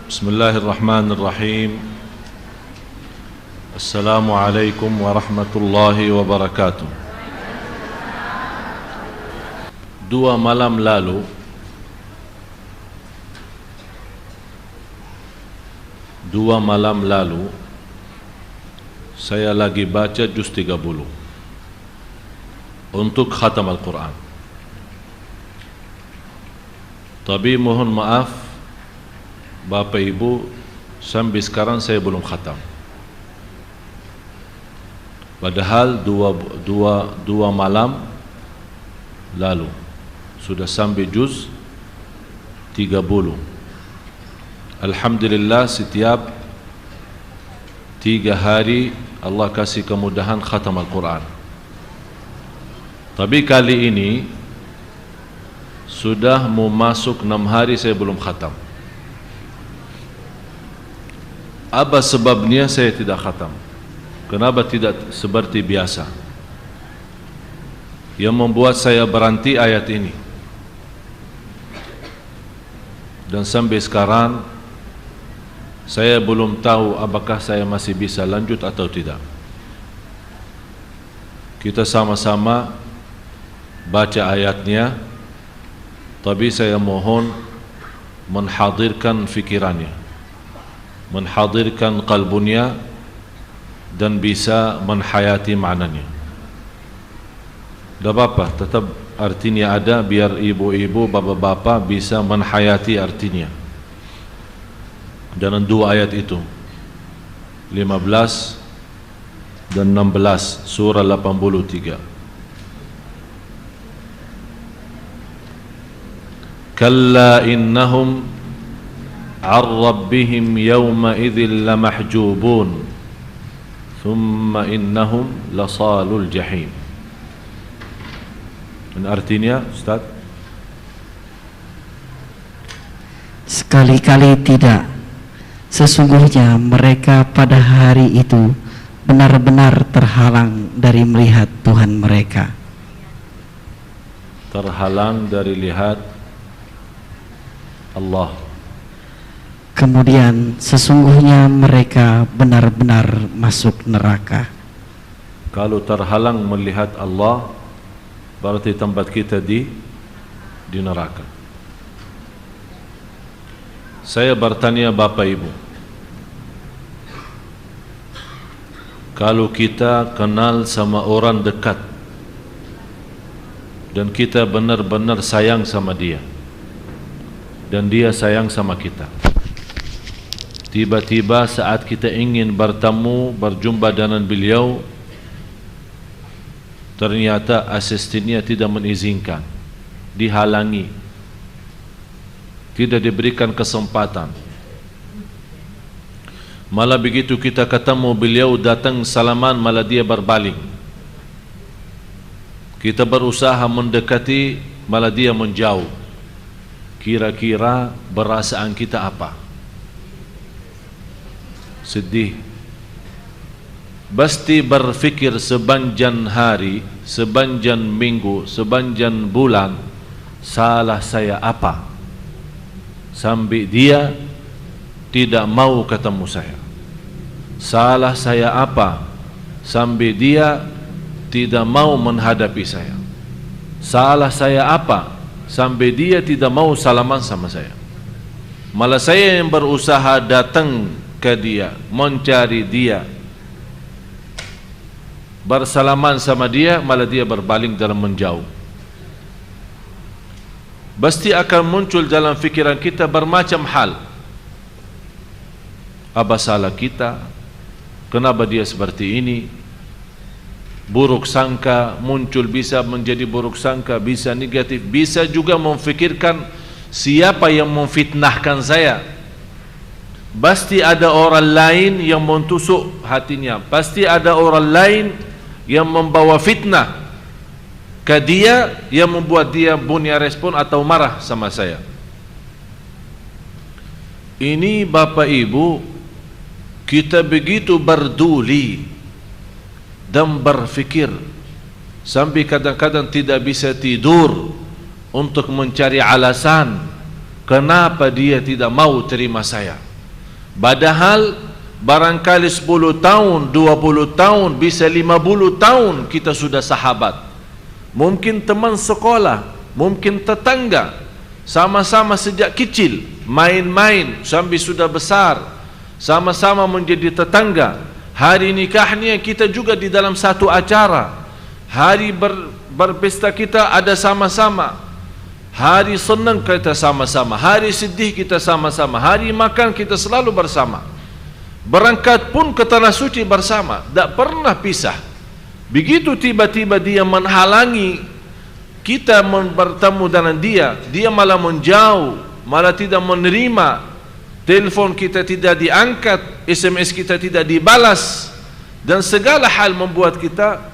Bismillahirrahmanirrahim. Assalamualaikum warahmatullahi wabarakatuh. Dua malam lalu saya lagi baca juz 30 untuk khatam Al-Quran. Tapi mohon maaf Bapak Ibu, sampai sekarang saya belum khatam. Padahal dua malam lalu sudah sampai juz 30. Alhamdulillah, setiap 3 hari Allah kasih kemudahan khatam Al-Quran. Tapi kali ini sudah mau masuk 6 hari saya belum khatam. Apa sebabnya saya tidak khatam? Kenapa tidak seperti biasa? Yang membuat saya berhenti ayat ini. Dan sampai sekarang saya belum tahu apakah saya masih bisa lanjut atau tidak. Kita sama-sama baca ayatnya, tapi saya mohon menghadirkan fikirannya, menghadirkan kalbunya, dan bisa menghayati maknanya. Tidak apa-apa, tetap artinya ada, biar ibu-ibu, bapak-bapak bisa menghayati artinya. Dalam 2 ayat itu, 15 dan 16 surah 83. Kalla innahum an rabbihim yawma idhin lamahjubun thumma innahum lasalul jahim. Dan artinya, Ustaz? Sekali-kali tidak. Sesungguhnya mereka pada hari itu benar-benar terhalang dari melihat Tuhan mereka. Terhalang dari lihat Allah. Kemudian sesungguhnya mereka benar-benar masuk neraka. Kalau terhalang melihat Allah, berarti tempat kita di neraka. Saya bertanya Bapak Ibu, kalau kita kenal sama orang dekat dan kita benar-benar sayang sama dia dan dia sayang sama kita, tiba-tiba saat kita ingin bertemu, berjumpa dengan beliau, ternyata asistennya tidak mengizinkan, dihalangi, tidak diberikan kesempatan. Malah begitu kita ketemu beliau, datang salaman, malah dia berpaling. Kita berusaha mendekati, malah dia menjauh. Kira-kira perasaan kita apa? Sedih. Pasti berfikir sepanjang hari, sepanjang minggu, sepanjang bulan, salah saya apa sampai dia tidak mau ketemu saya? Salah saya apa sampai dia tidak mau menghadapi saya? Salah saya apa sampai dia tidak mau salaman sama saya? Malah saya yang berusaha datang ke dia, mencari dia, bersalaman sama dia, malah dia berpaling dalam menjauh. Pasti akan muncul dalam fikiran kita bermacam hal. Apa salah kita? Kenapa dia seperti ini? Buruk sangka muncul, bisa menjadi buruk sangka, bisa negatif, bisa juga memfikirkan siapa yang memfitnahkan saya. Pasti ada orang lain yang mentusuk hatinya, pasti ada orang lain yang membawa fitnah ke dia, yang membuat dia punya respon atau marah sama saya. Ini Bapak Ibu, kita begitu berduli dan berfikir sampai kadang-kadang tidak bisa tidur untuk mencari alasan kenapa dia tidak mau terima saya. Padahal barangkali 10 tahun, 20 tahun, bisa 50 tahun kita sudah sahabat. Mungkin teman sekolah, mungkin tetangga, sama-sama sejak kecil, main-main sampai sudah besar, sama-sama menjadi tetangga. Hari nikahnya kita juga di dalam satu acara. Hari berpesta kita ada sama-sama. Hari senang kita sama-sama, hari sedih kita sama-sama, hari makan kita selalu bersama. Berangkat pun ke tanah suci bersama, tak pernah pisah. Begitu tiba-tiba dia menghalangi kita bertemu dengan dia, dia malah menjauh, malah tidak menerima, telepon kita tidak diangkat, SMS kita tidak dibalas, dan segala hal membuat kita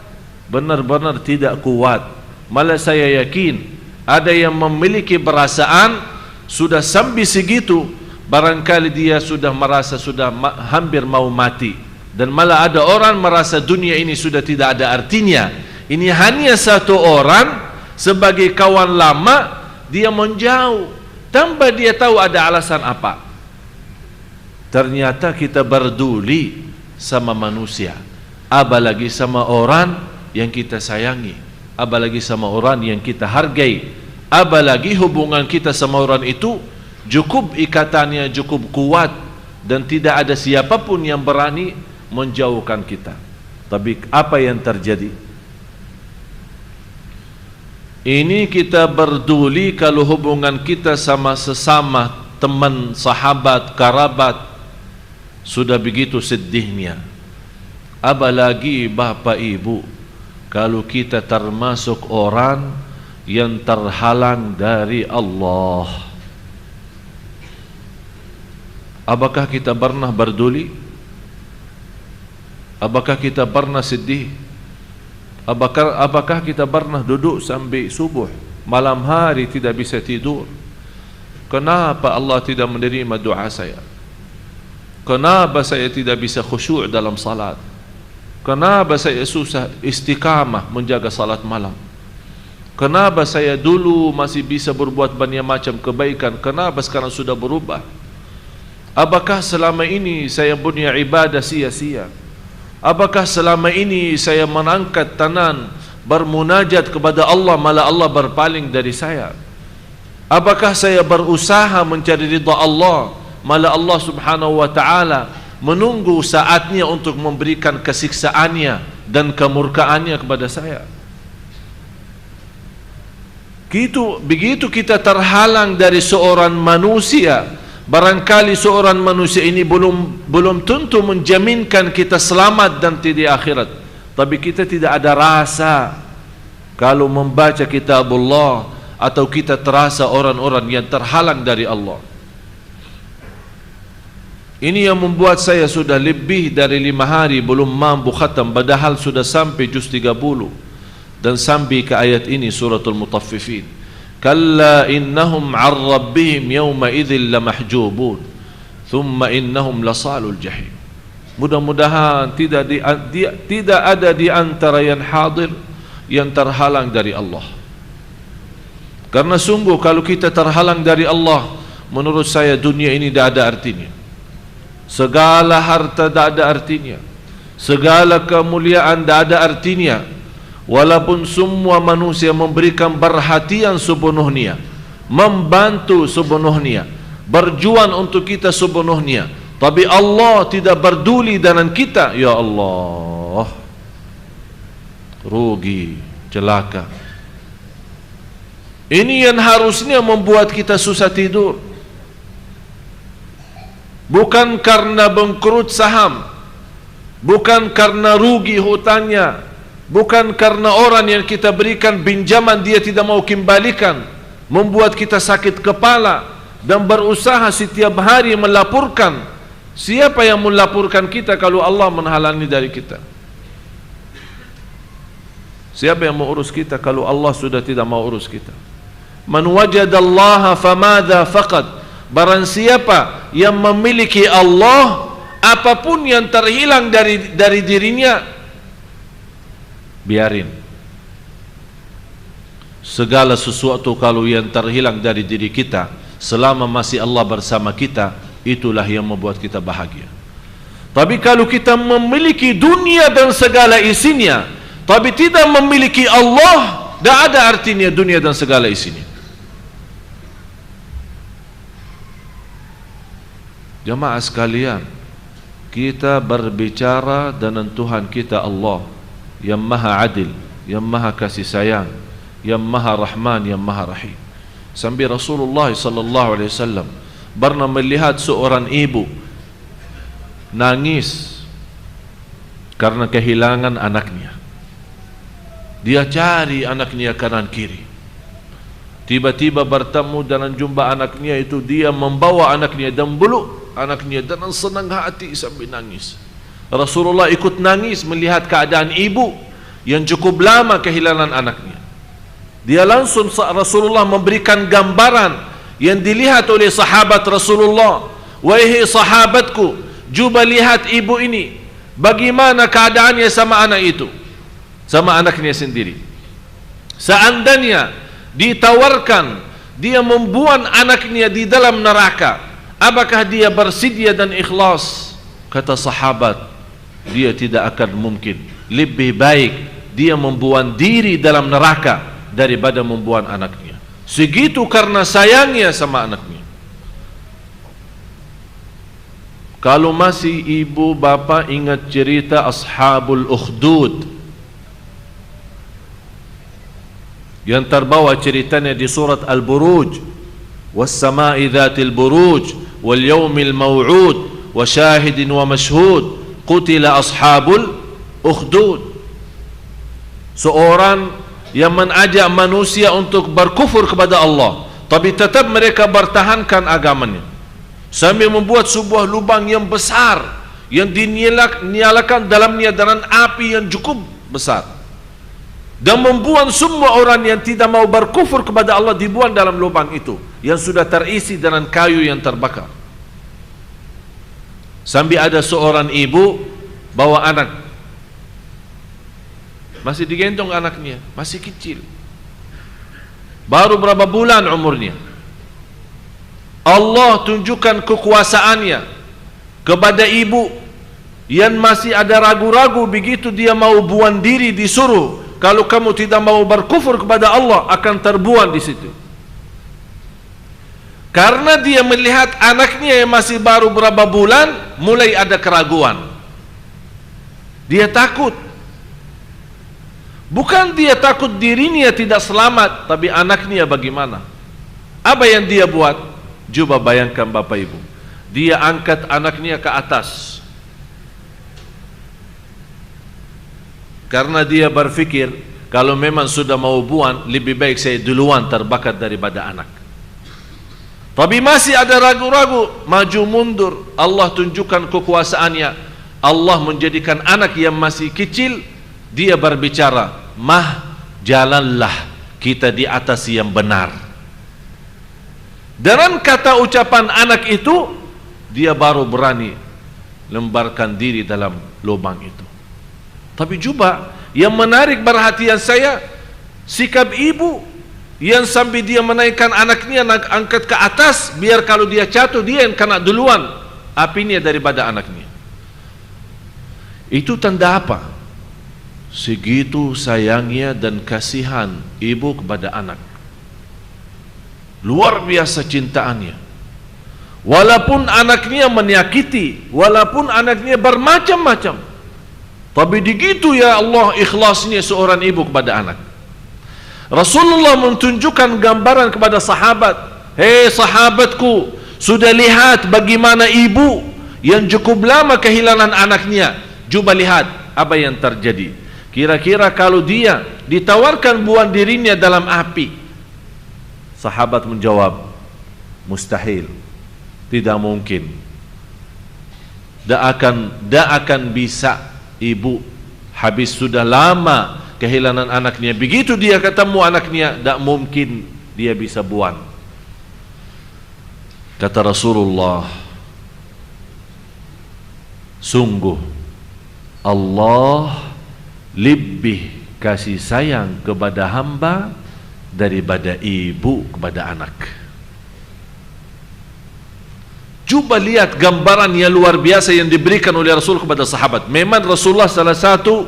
benar-benar tidak kuat. Malah saya yakin ada yang memiliki perasaan sudah sampai segitu, barangkali dia sudah merasa sudah hampir mau mati, dan malah ada orang merasa dunia ini sudah tidak ada artinya. Ini hanya satu orang sebagai kawan lama, dia menjauh tanpa dia tahu ada alasan apa. Ternyata kita berduli sama manusia, apalagi sama orang yang kita sayangi, apalagi sama orang yang kita hargai, apalagi hubungan kita sama orang itu cukup ikatannya cukup kuat dan tidak ada siapapun yang berani menjauhkan kita. Tapi apa yang terjadi? Ini kita berduli kalau hubungan kita sama sesama teman, sahabat, kerabat sudah begitu sedihnya. Apalagi Bapak Ibu, kalau kita termasuk orang yang terhalang dari Allah. Apakah kita pernah berduli? Apakah kita pernah sedih? Apakah kita pernah duduk sampai subuh, malam hari tidak bisa tidur? Kenapa Allah tidak menerima doa saya? Kenapa saya tidak bisa khusyuk dalam salat? Kenapa saya susah istiqamah menjaga salat malam? Kenapa saya dulu masih bisa berbuat banyak macam kebaikan, kenapa sekarang sudah berubah? Apakah selama ini saya punya ibadah sia-sia? Apakah selama ini saya mengangkat tangan bermunajat kepada Allah, malah Allah berpaling dari saya? Apakah saya berusaha mencari ridha Allah, malah Allah subhanahu wa ta'ala menunggu saatnya untuk memberikan kesiksaannya dan kemurkaannya kepada saya? Begitu kita terhalang dari seorang manusia, barangkali seorang manusia ini belum tentu menjaminkan kita selamat dan di akhirat, tapi kita tidak ada rasa kalau membaca kitabullah, atau kita terasa orang-orang yang terhalang dari Allah. Ini yang membuat saya sudah lebih dari 5 hari belum mampu khatam, padahal sudah sampai juz 30 dan sampai ke ayat ini suratul Mutaffifin. Kalla innahum 'an rabbihim yawma idzin lamahjubun thumma innahum lasalul jahim. Mudah-mudahan tidak ada di antara yang hadir yang terhalang dari Allah. Karena sungguh kalau kita terhalang dari Allah, menurut saya dunia ini tidak ada artinya. Segala harta tidak ada artinya, segala kemuliaan tidak ada artinya. Walaupun semua manusia memberikan perhatian sepenuhnya, membantu sepenuhnya, berjuang untuk kita sepenuhnya, tapi Allah tidak peduli dengan kita, ya Allah, rugi, celaka. Ini yang harusnya membuat kita susah tidur, bukan karena bangkrut saham, bukan karena rugi hutangnya, bukan karena orang yang kita berikan pinjaman dia tidak mau kembalikan, membuat kita sakit kepala dan berusaha setiap hari melaporkan. Siapa yang melaporkan kita kalau Allah menghalangi dari kita? Siapa yang mau urus kita kalau Allah sudah tidak mau urus kita? Man wajadallaha famadha faqad. Barang siapa yang memiliki Allah, apapun yang terhilang dari dirinya, biarin. Segala sesuatu kalau yang terhilang dari diri kita, selama masih Allah bersama kita, itulah yang membuat kita bahagia. Tapi kalau kita memiliki dunia dan segala isinya, tapi tidak memiliki Allah, tidak ada artinya dunia dan segala isinya. Jamaah sekalian, kita berbicara dengan Tuhan kita Allah yang maha adil, yang maha kasih sayang, yang maha rahman, yang maha rahim. Sampai Rasulullah SAW pernah melihat seorang ibu nangis karena kehilangan anaknya. Dia cari anaknya kanan kiri. Tiba-tiba bertemu dengan jumpa anaknya itu, dia membawa anaknya dan peluk anaknya dengan senang hati sampai nangis. Rasulullah ikut nangis melihat keadaan ibu yang cukup lama kehilangan anaknya. Dia langsung Rasulullah memberikan gambaran yang dilihat oleh sahabat Rasulullah. Wahai sahabatku, cuba lihat ibu ini, bagaimana keadaannya sama anak itu, sama anaknya sendiri. Seandainya ditawarkan dia membuang anaknya di dalam neraka, apakah dia bersedia dan ikhlas? Kata sahabat, dia tidak akan mungkin. Lebih baik dia membuang diri dalam neraka daripada membuang anaknya. Segitu karena sayangnya sama anaknya. Kalau masih ibu bapa ingat cerita Ashabul Ukhdud yang terbawa ceritanya di surat Al-Buruj, was-sama'i dhatil buruj wal yawmil maw'ud wa syahidin wa mashhud qutila ashabul ukhdud. Seorang yang mengajak manusia untuk berkufur kepada Allah, tapi tetap mereka bertahankan agamanya, sambil membuat sebuah lubang yang besar yang dinyalakan dalamnya dengan api yang cukup besar, dan membuang semua orang yang tidak mau berkufur kepada Allah dibuang dalam lubang itu yang sudah terisi dengan kayu yang terbakar. Sambil ada seorang ibu bawa anak, masih digendong anaknya, masih kecil, baru berapa bulan umurnya. Allah tunjukkan kekuasaannya kepada ibu yang masih ada ragu-ragu. Begitu dia mau buang diri, disuruh, kalau kamu tidak mau berkufur kepada Allah akan terbuang di situ. Karena dia melihat anaknya yang masih baru berapa bulan mulai ada keraguan, dia takut. Bukan dia takut dirinya tidak selamat, tapi anaknya bagaimana? Apa yang dia buat? Coba bayangkan Bapak Ibu, dia angkat anaknya ke atas karena dia berpikir kalau memang sudah mau buang, lebih baik saya duluan terbakar daripada anak. Tapi masih ada ragu-ragu, maju mundur. Allah tunjukkan kekuasaannya. Allah menjadikan anak yang masih kecil, dia berbicara, "Mah, jalanlah kita di atas yang benar." Dengan kata ucapan anak itu, dia baru berani lemparkan diri dalam lubang itu. Tapi coba yang menarik perhatian saya, sikap ibu yang sampai dia menaikkan anaknya, angkat ke atas, biar kalau dia jatuh dia yang kena duluan apinya daripada anaknya. Itu tanda apa? Segitu sayangnya dan kasihan ibu kepada anak. Luar biasa cintaannya. Walaupun anaknya menyakiti, walaupun anaknya bermacam-macam, tapi begitu ya Allah ikhlasnya seorang ibu kepada anak. Rasulullah menunjukkan gambaran kepada sahabat, "Hei sahabatku, sudah lihat bagaimana ibu yang cukup lama kehilangan anaknya. Coba lihat apa yang terjadi. Kira-kira kalau dia ditawarkan buang dirinya dalam api." Sahabat menjawab, "Mustahil, tidak mungkin. Tidak akan bisa ibu, habis sudah lama kehilangan anaknya. Begitu dia ketemu anaknya, tidak mungkin dia bisa buang." Kata Rasulullah, "Sungguh Allah lebih kasih sayang kepada hamba daripada ibu kepada anak." Coba lihat gambaran yang luar biasa yang diberikan oleh Rasul kepada sahabat. Memang Rasulullah salah satu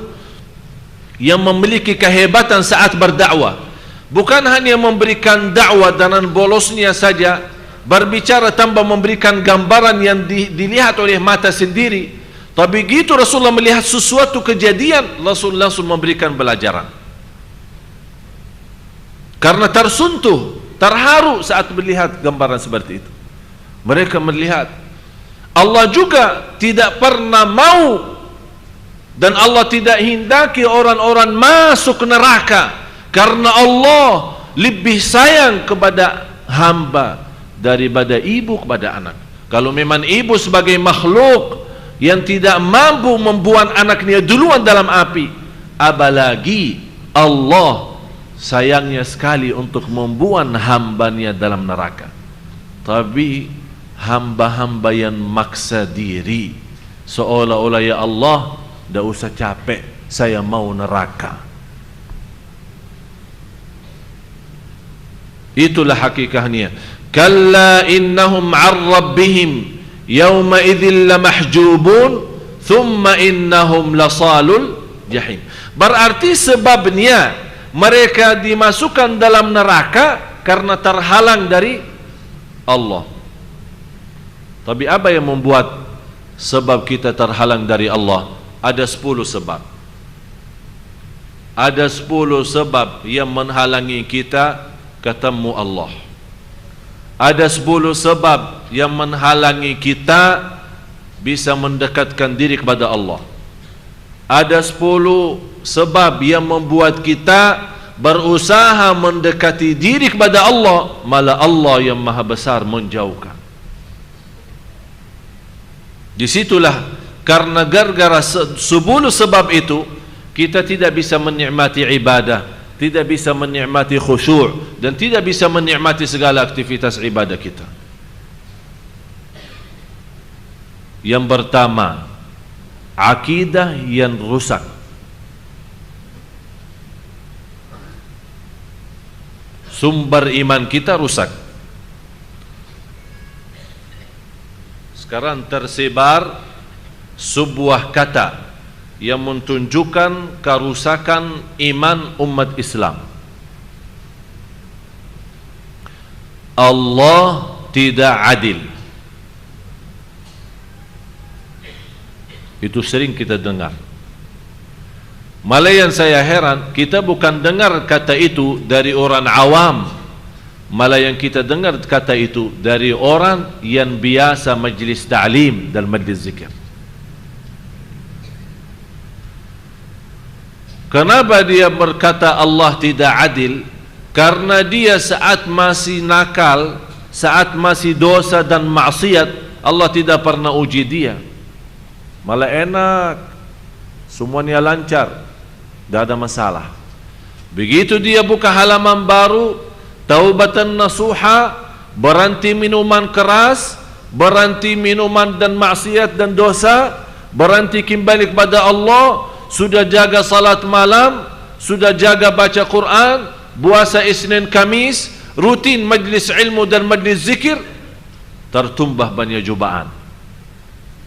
yang memiliki kehebatan saat berdakwah. Bukan hanya memberikan dakwah dengan bolosnya saja, berbicara tanpa memberikan gambaran yang dilihat oleh mata sendiri. Tapi begitu Rasulullah melihat sesuatu kejadian, Rasul langsung memberikan pelajaran. Karena tersentuh, terharu saat melihat gambaran seperti itu. Mereka melihat Allah juga tidak pernah mau dan Allah tidak hendaki orang-orang masuk neraka, karena Allah lebih sayang kepada hamba daripada ibu kepada anak. Kalau memang ibu sebagai makhluk yang tidak mampu membuang anaknya duluan dalam api, apalagi Allah sayangnya sekali untuk membuang hambanya dalam neraka. Tapi hamba-hamba yang maksa diri seolah-olah, ya Allah, tidak usah capek, saya mau neraka. Itulah hakikatnya. Kalla innahum 'an rabbihim yawma idzin lamahjubun thumma innahum lasalul jahim. Berarti sebabnya mereka dimasukkan dalam neraka karena terhalang dari Allah. Tapi apa yang membuat sebab kita terhalang dari Allah? Ada 10 sebab. Ada 10 sebab yang menghalangi kita ketemu Allah. Ada 10 sebab yang menghalangi kita bisa mendekatkan diri kepada Allah. Ada 10 sebab yang membuat kita berusaha mendekati diri kepada Allah, malah Allah yang maha besar menjauhkan. Disitulah karena gara-gara 10 sebab itu kita tidak bisa menikmati ibadah, tidak bisa menikmati khusyuk, dan tidak bisa menikmati segala aktivitas ibadah kita. Yang pertama, akidah yang rusak. Sumber iman kita rusak. Sekarang tersebar sebuah kata yang menunjukkan kerusakan iman umat Islam. Allah tidak adil. Itu sering kita dengar. Malah yang saya heran, kita bukan dengar kata itu dari orang awam, malah yang kita dengar kata itu dari orang yang biasa majlis ta'lim dan majlis zikir. Kenapa dia berkata Allah tidak adil? Karena dia saat masih nakal, saat masih dosa dan maksiat, Allah tidak pernah uji dia. Malah enak, semuanya lancar, tidak ada masalah. Begitu dia buka halaman baru, taubatan nasuha, berhenti minuman keras, berhenti minuman dan maksiat dan dosa, berhenti kembali kepada Allah, sudah jaga salat malam, sudah jaga baca Quran, puasa Isnin Kamis, rutin majlis ilmu dan majlis zikir, tertumbah banyak cobaan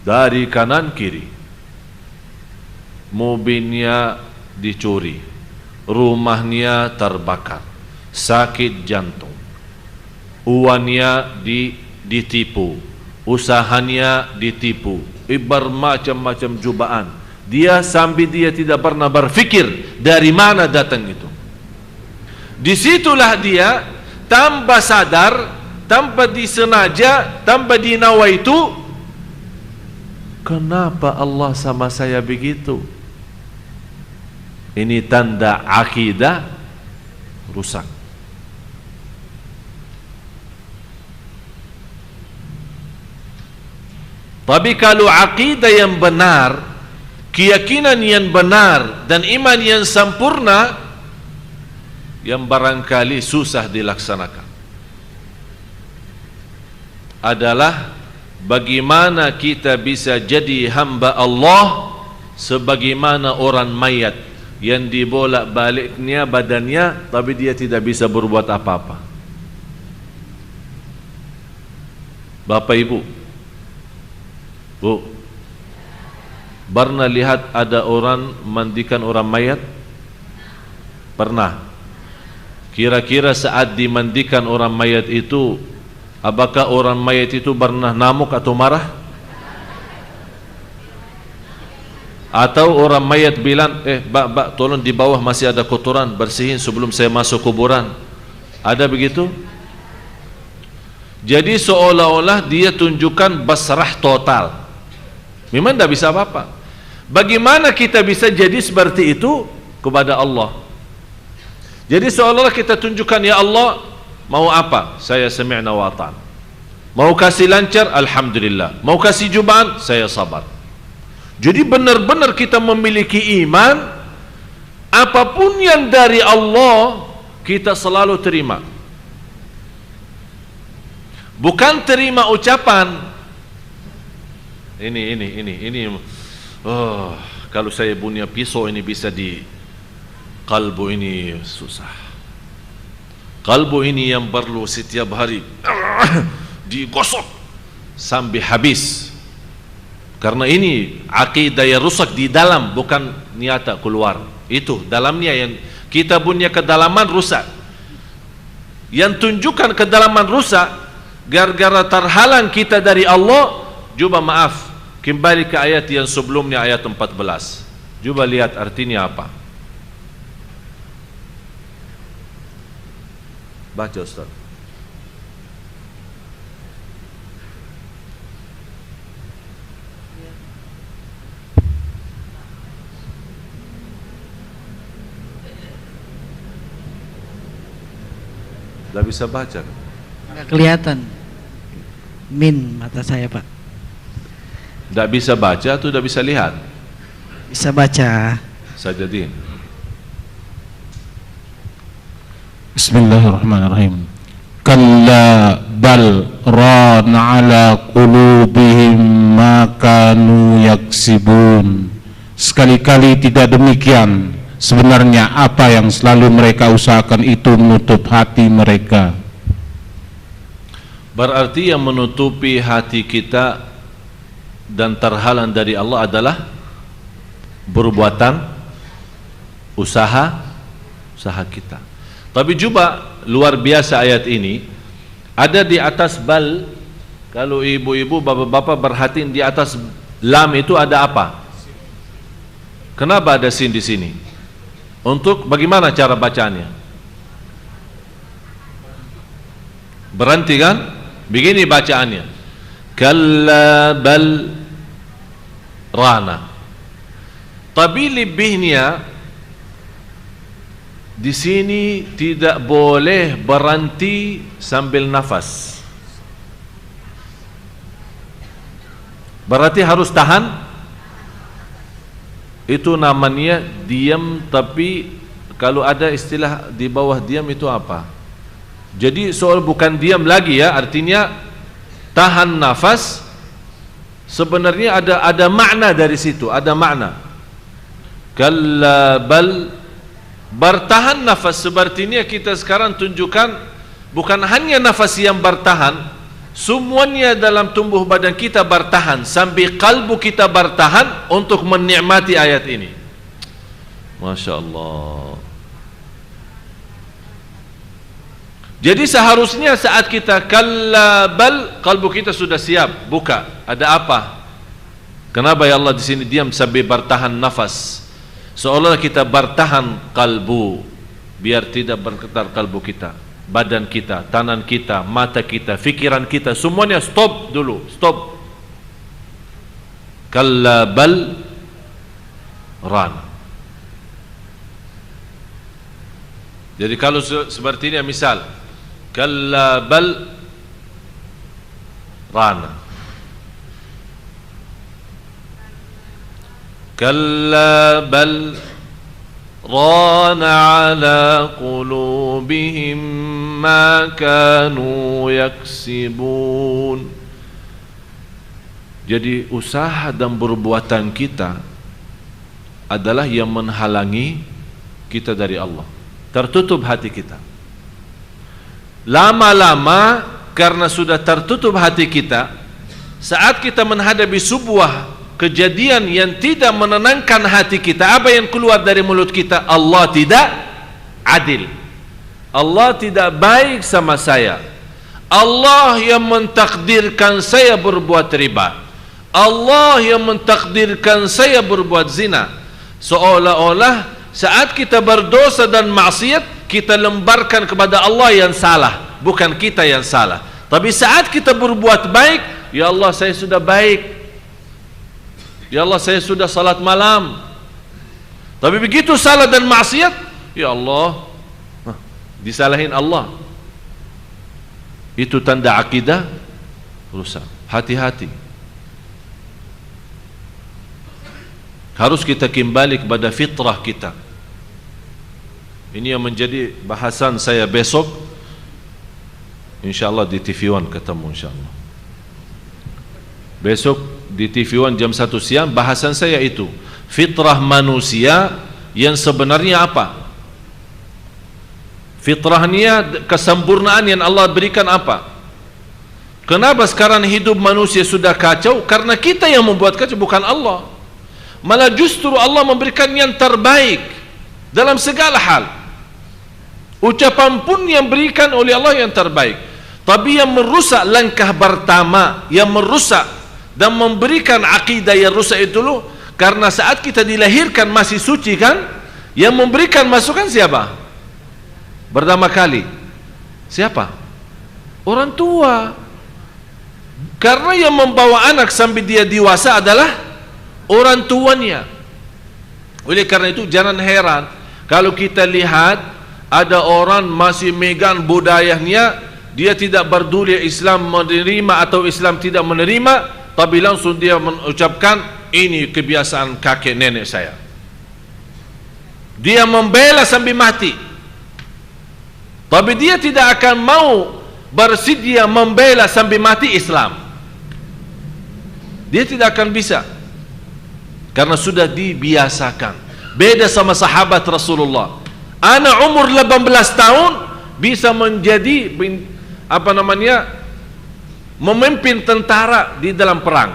dari kanan kiri. Mobilnya dicuri, rumahnya terbakar, sakit jantung, uangnya ditipu, usahanya ditipu, bermacam-macam cobaan. Dia sampai dia tidak pernah berfikir dari mana datang itu. Disitulah dia tanpa sadar, tanpa disengaja, tanpa dinawa itu, kenapa Allah sama saya begitu? Ini tanda akidah rusak. Tapi kalau akidah yang benar, keyakinan yang benar, dan iman yang sempurna, yang barangkali susah dilaksanakan adalah bagaimana kita bisa jadi hamba Allah sebagaimana orang mayat yang dibolak-baliknya badannya, tapi dia tidak bisa berbuat apa-apa. Bapak Ibu, Bu, pernah lihat ada orang mandikan orang mayat? Pernah. Kira-kira saat dimandikan orang mayat itu, apakah orang mayat itu pernah ngamuk atau marah? Atau orang mayat bilang, Mbak, tolong di bawah masih ada kotoran, bersihin sebelum saya masuk kuburan. Ada begitu? Jadi seolah-olah dia tunjukkan basrah total. Memang tidak bisa apa-apa. Bagaimana kita bisa jadi seperti itu kepada Allah? Jadi seolah-olah kita tunjukkan, ya Allah, mau apa? Saya sami'na wa ata'na. Mau kasih lancar, alhamdulillah. Mau kasih cobaan, saya sabar. Jadi benar-benar kita memiliki iman, apapun yang dari Allah kita selalu terima. Bukan terima ucapan. Ini. Oh, kalau saya punya pisau ini bisa di kalbu ini susah. Kalbu ini yang perlu setiap hari digosok sampai habis. Karena ini akidah yang rusak di dalam, bukan nyata keluar. Itu dalamnya yang kita punya kedalaman rusak. Yang tunjukkan kedalaman rusak gara-gara terhalang kita dari Allah. Coba maaf, kembali ke ayat yang sebelumnya, ayat 14. Coba lihat artinya apa. Baca Ustaz. Tidak bisa baca. Nggak kelihatan. Min mata saya, Pak. Tidak bisa baca atau tidak bisa lihat? Bisa baca. Sajadin. Bismillahirrahmanirrahim. Kalla bal rana ala qulubihim ma kanu yaksibun. Sekali-kali tidak demikian. Sebenarnya apa yang selalu mereka usahakan itu menutup hati mereka. Berarti yang menutupi hati kita dan terhalang dari Allah adalah perbuatan usaha kita. Tapi juga luar biasa ayat ini ada di atas bal. Kalau ibu-ibu, bapak-bapak perhatiin di atas lam itu ada apa? Kenapa ada sin di sini? Untuk bagaimana cara bacanya? Berhenti kan? Begini bacaannya. Kalla bal rana. Tapi lebihnya di sini tidak boleh berhenti sambil nafas. Berarti harus tahan. Itu namanya diam, tapi kalau ada istilah di bawah diam itu apa? Jadi soal bukan diam lagi ya, artinya tahan nafas. Sebenarnya ada makna dari situ, ada makna. Kalla bal, bertahan nafas. Sepertinya kita sekarang tunjukkan bukan hanya nafas yang bertahan, semuanya dalam tubuh badan kita bertahan, sampai kalbu kita bertahan untuk menikmati ayat ini. Masya Allah. Jadi seharusnya saat kita kalla bal, kalbu kita sudah siap buka. Ada apa? Kenapa ya Allah di sini diam sampai bertahan nafas? Seolah kita bertahan kalbu, biar tidak bergetar kalbu kita, badan kita, tangan kita, mata kita, fikiran kita, semuanya stop dulu, stop. Kalla bal ran. Jadi kalau seperti ini misal, kalla bal rana, kalla bal rana ala qulubihim ma kanu yaksibun. Jadi usaha dan perbuatan kita adalah yang menghalangi kita dari Allah. Tertutup hati kita. Lama-lama karena sudah tertutup hati kita, saat kita menghadapi sebuah kejadian yang tidak menenangkan hati kita, apa yang keluar dari mulut kita? Allah tidak adil, Allah tidak baik sama saya, Allah yang mentakdirkan saya berbuat riba, Allah yang mentakdirkan saya berbuat zina. Seolah-olah saat kita berdosa dan maksiat, kita lembarkan kepada Allah yang salah, bukan kita yang salah. Tapi saat kita berbuat baik, ya Allah saya sudah baik, ya Allah saya sudah salat malam. Tapi begitu salah dan maksiat, ya Allah, disalahin Allah. Itu tanda akidah rusak. Hati-hati. Harus kita kembali kepada fitrah kita. Ini yang menjadi bahasan saya besok, InsyaAllah di TV1 ketemu insyaAllah. Besok di TV1 jam 1 siang bahasan saya itu, fitrah manusia yang sebenarnya apa? Fitrahnya, kesempurnaan yang Allah berikan apa? Kenapa sekarang hidup manusia sudah kacau? Karena kita yang membuat kacau, bukan Allah. Malah justru Allah memberikan yang terbaik dalam segala hal. Ucapan pun yang berikan oleh Allah yang terbaik. Tapi yang merusak langkah pertama, yang merusak dan memberikan akidah yang rusak itu loh, karena saat kita dilahirkan masih suci kan, yang memberikan masukan siapa? Pertama kali siapa? Orang tua. Karena yang membawa anak sampai dia dewasa adalah orang tuanya. Oleh karena itu jangan heran kalau kita lihat ada orang masih megang budayanya, dia tidak peduli Islam menerima atau Islam tidak menerima, tapi langsung dia mengucapkan ini kebiasaan kakek nenek saya. Dia membela sampai mati, tapi dia tidak akan mau bersedia membela sampai mati Islam. Dia tidak akan bisa, karena sudah dibiasakan. Beda sama sahabat Rasulullah. Anak umur 18 tahun bisa menjadi memimpin tentara di dalam perang.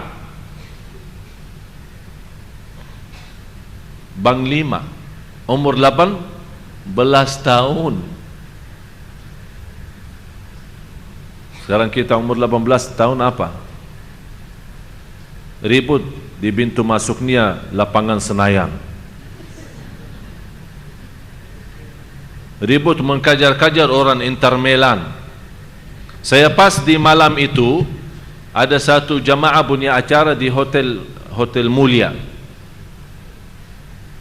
Panglima umur 18 tahun. Sekarang kita umur 18 tahun apa? Ribut di pintu masuknya lapangan Senayan. Ribut mengkajar-kajar orang Inter Milan. Saya pas di malam itu ada satu jamaah punya acara di hotel mulia.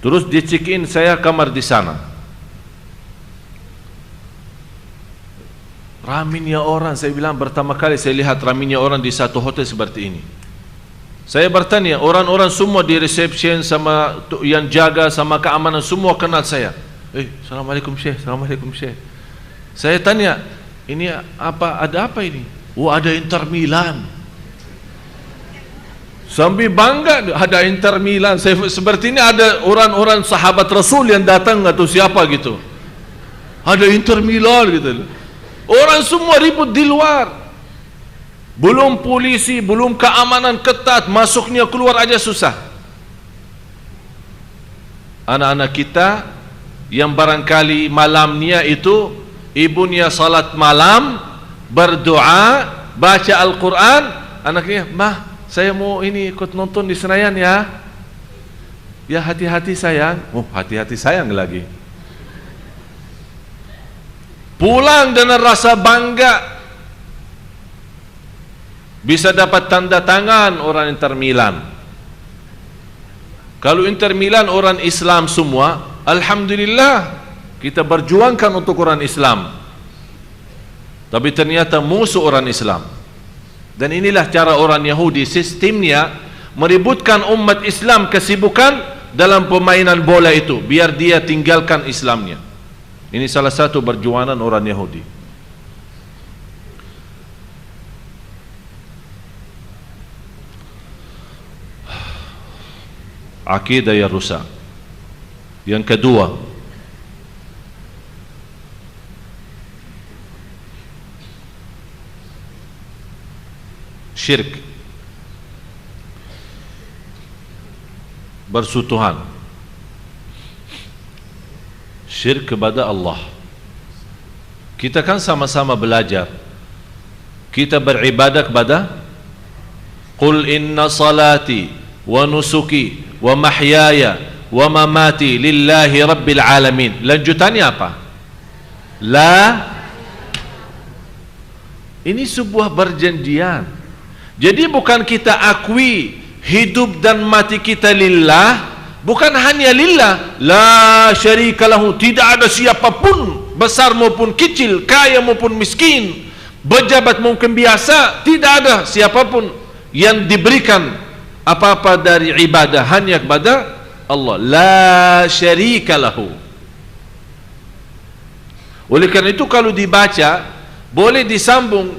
Terus di check in saya kamar di sana. Raminya orang, saya bilang pertama kali saya lihat raminya orang di satu hotel seperti ini. Saya bertanya, orang-orang semua di reception sama yang jaga sama keamanan semua kenal saya. Assalamualaikum Syekh, Assalamualaikum Syekh. Saya tanya, ini apa, ada apa ini? Oh, ada Inter Milan. Sambil bangga ada Inter Milan. Saya seperti ini ada orang-orang sahabat Rasul yang datang atau siapa gitu. Ada Inter Milan gitu. Orang semua ribut di luar. Belum polisi, belum keamanan ketat, masuknya keluar aja susah. Anak-anak kita yang barangkali malamnya itu ibunya salat malam, berdoa, baca Al-Quran, anaknya, "Mah, saya mau ini ikut nonton di Senayan ya." Ya, hati-hati sayang. Oh, hati-hati sayang lagi. Pulang dengan rasa bangga bisa dapat tanda tangan orang Inter Milan. Kalau Inter Milan orang Islam semua, alhamdulillah kita berjuangkan untuk orang Islam. Tapi ternyata musuh orang Islam. Dan inilah cara orang Yahudi, sistemnya meributkan umat Islam kesibukan dalam permainan bola itu, biar dia tinggalkan Islamnya. Ini salah satu perjuangan orang Yahudi. Akidah yang rusak. Yang kedua, syirik. bersutuhan. Syirik kepada Allah. Kita kan sama-sama belajar. Kita beribadah kepada Qul inna salati wa nusuki wa mahyaya wa mamati lillahi rabbil alamin. Lanjutannya apa? Ini sebuah perjanjian. Jadi bukan kita akui hidup dan mati kita lillah, bukan hanya lillah, la syarika lahu, tidak ada siapapun, besar maupun kecil, kaya maupun miskin, pejabat maupun biasa, tidak ada siapapun yang diberikan apa-apa dari ibadah, hanya kepada Allah. La syarika lahu. Oleh karena itu kalau dibaca boleh disambung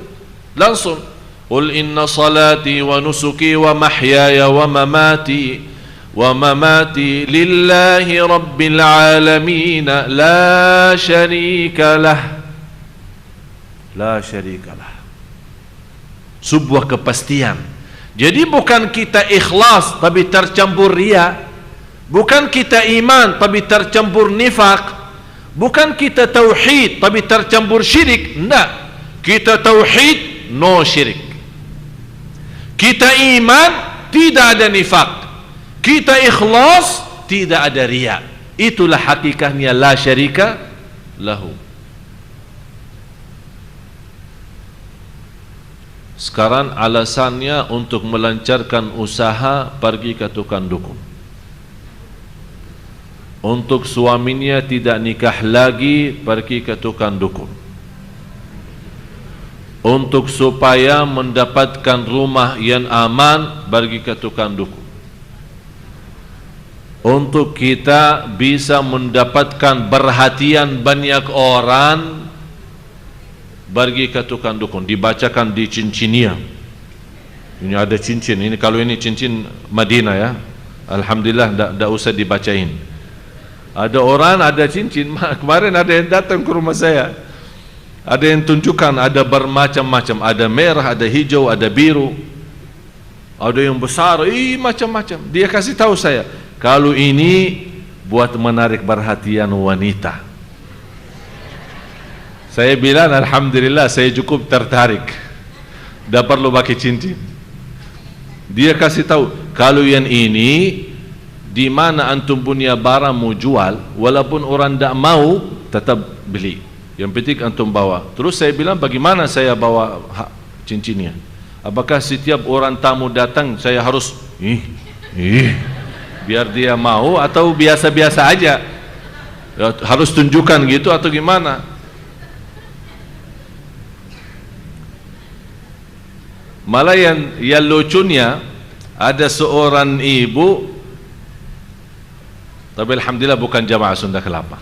langsung. Qul inna salati wa nusuki wa mahyaya wa mamati lillahi rabbil alamin la syarika lah. La syarika lah. Sebuah kepastian. Jadi bukan kita ikhlas tapi tercampur riya, bukan kita iman tapi tercampur nifaq, bukan kita tauhid tapi tercampur syirik. Tidak. Kita tauhid, no syirik. Kita iman, tidak ada nifaq. Kita ikhlas, tidak ada riya. Itulah hakikatnya la syarika lahu. Sekarang alasannya untuk melancarkan usaha pergi ke tukang dukun. Untuk suaminya tidak nikah lagi, pergi ke tukang dukun. Untuk supaya mendapatkan rumah yang aman, pergi ke tukang dukun. Untuk kita bisa mendapatkan perhatian banyak orang, pergi ke tukang dukun. Dibacakan di cincinnya. Ini ada cincin. Ini kalau ini cincin Madinah ya, alhamdulillah tidak usah dibacain. Ada orang ada cincin. Kemarin ada yang datang ke rumah saya, ada yang tunjukkan, ada bermacam-macam, ada merah, ada hijau, ada biru, ada yang besar, macam-macam. Dia kasih tahu saya, kalau ini buat menarik perhatian wanita. Saya bilang alhamdulillah, saya cukup tertarik, tidak perlu pakai cincin. Dia kasih tahu, kalau yang ini di mana antum punya barang mau jual, walaupun orang tidak mau, tetap beli. Yang penting antum bawa. Terus saya bilang, bagaimana saya bawa cincinnya? Apakah setiap orang tamu datang saya harus biar dia mau, atau biasa-biasa aja? Harus tunjukkan gitu atau gimana? Malah yang lucunya, ada seorang ibu, tapi alhamdulillah bukan jamaah Sunda Kelapa,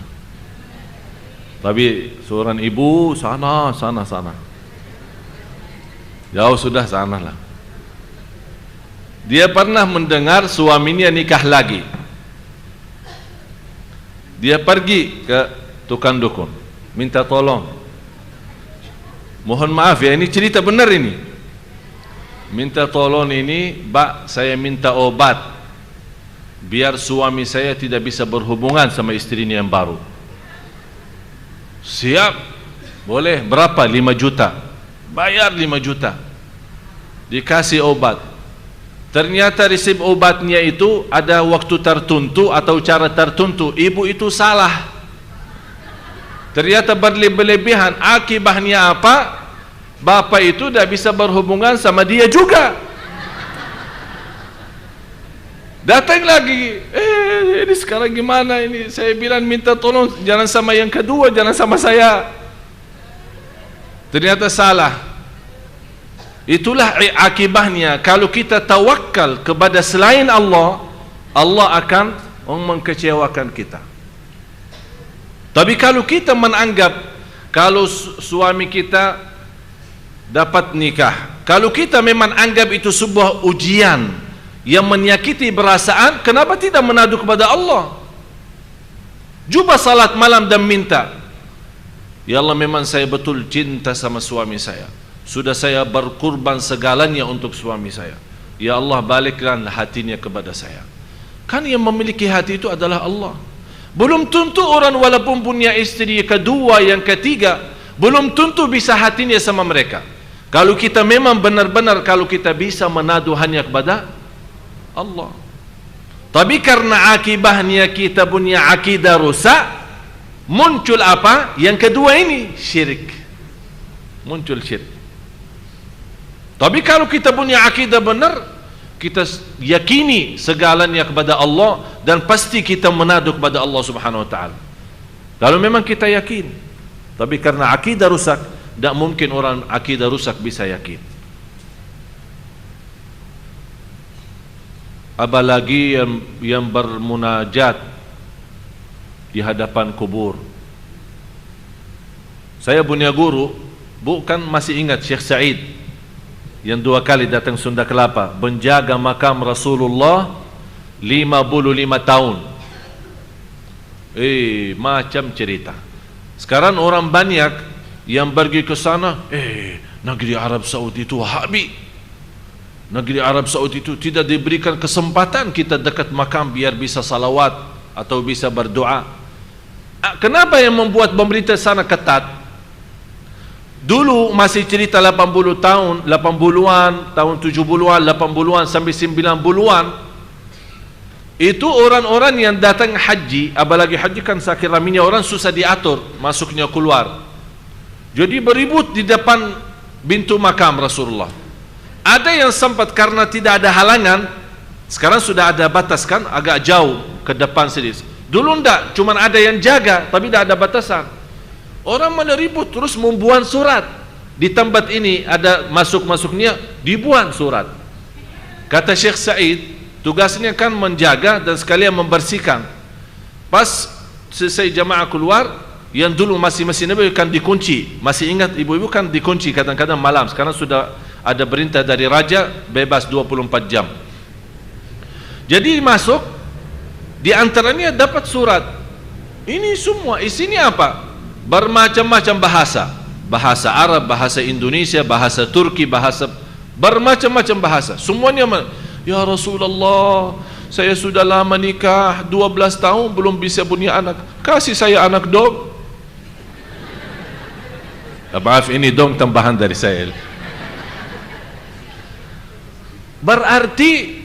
tapi seorang ibu sana jauh sudah sana lah. Dia pernah mendengar suaminya nikah lagi. Dia pergi ke tukang dukun, minta tolong. Mohon maaf ya, ini cerita benar ini. Minta tolong ini, Pak, saya minta obat biar suami saya tidak bisa berhubungan sama istrinya yang baru. Siap, boleh, berapa? 5 juta. Bayar 5 juta. Dikasih obat. Ternyata resep obatnya itu ada waktu tertentu atau cara tertentu. Ibu itu salah. Ternyata berlebihan. Akibatnya apa? Bapak itu tidak bisa berhubungan sama dia juga. Datang lagi, ini sekarang gimana ini? Saya bilang minta tolong, jangan sama yang kedua, jangan sama saya. Ternyata salah. Itulah akibatnya. Kalau kita tawakal kepada selain Allah, Allah akan mengkecewakan kita. Tapi kalau kita menganggap, kalau suami kita dapat nikah, kalau kita memang anggap itu sebuah ujian yang menyakiti perasaan, kenapa tidak menadu kepada Allah? Cuba salat malam dan minta, ya Allah, memang saya betul cinta sama suami saya, sudah saya berkorban segalanya untuk suami saya, ya Allah balikkan hatinya kepada saya. Kan yang memiliki hati itu adalah Allah. Belum tentu orang walaupun punya istri kedua, yang ketiga, belum tentu bisa hatinya sama mereka. Kalau kita memang benar-benar, kalau kita bisa menadu hanya kepada Allah. Tapi karena akibahnya kita punya akidah rusak, muncul apa? Yang kedua ini, syirik. Muncul syirik. Tapi kalau kita punya akidah benar, kita yakini segalanya kepada Allah dan pasti kita menadu kepada Allah Subhanahu wa taala. Kalau memang kita yakin. Tapi karena akidah rusak, tidak mungkin orang akidah rusak bisa yakin. Apalagi yang bermunajat di hadapan kubur. Saya punya guru, bukan masih ingat Syekh Said yang 2 kali datang Sunda Kelapa, menjaga makam Rasulullah 55 tahun. Macam cerita. Sekarang orang banyak yang pergi ke sana, negeri Arab Saudi itu Wahabi. Negeri Arab Saudi itu tidak diberikan kesempatan kita dekat makam biar bisa salawat atau bisa berdoa. Kenapa yang membuat pemerintah sana ketat? Dulu masih cerita 80 tahun, 80-an, tahun 70-an, 80-an sampai 90-an. Itu orang-orang yang datang haji, apalagi haji kan sakit raminya orang susah diatur masuknya keluar. Jadi beribut di depan pintu makam Rasulullah. Ada yang sempat karena tidak ada halangan, sekarang sudah ada batas kan, agak jauh ke depan sedikit. Dulu enggak, cuma ada yang jaga, tapi tidak ada batasan. Orang mana ribut terus membuang surat. Di tempat ini ada masuk-masuknya, dibuang surat. Kata Syekh Said, tugasnya kan menjaga dan sekalian membersihkan. Pas selesai jamaah keluar, yang dulu masih Nabi kan dikunci. Masih ingat ibu-ibu kan dikunci kadang-kadang malam. Sekarang sudah ada perintah dari raja bebas 24 jam. Jadi masuk, di antaranya dapat surat. Ini semua isinya apa? Bermacam-macam bahasa. Bahasa Arab, bahasa Indonesia, bahasa Turki, bahasa bermacam-macam bahasa. Semuanya, ya Rasulullah, saya sudah lama nikah 12 tahun belum bisa punya anak. Kasih saya anak dong. Maaf, ini dong tambahan dari saya. Berarti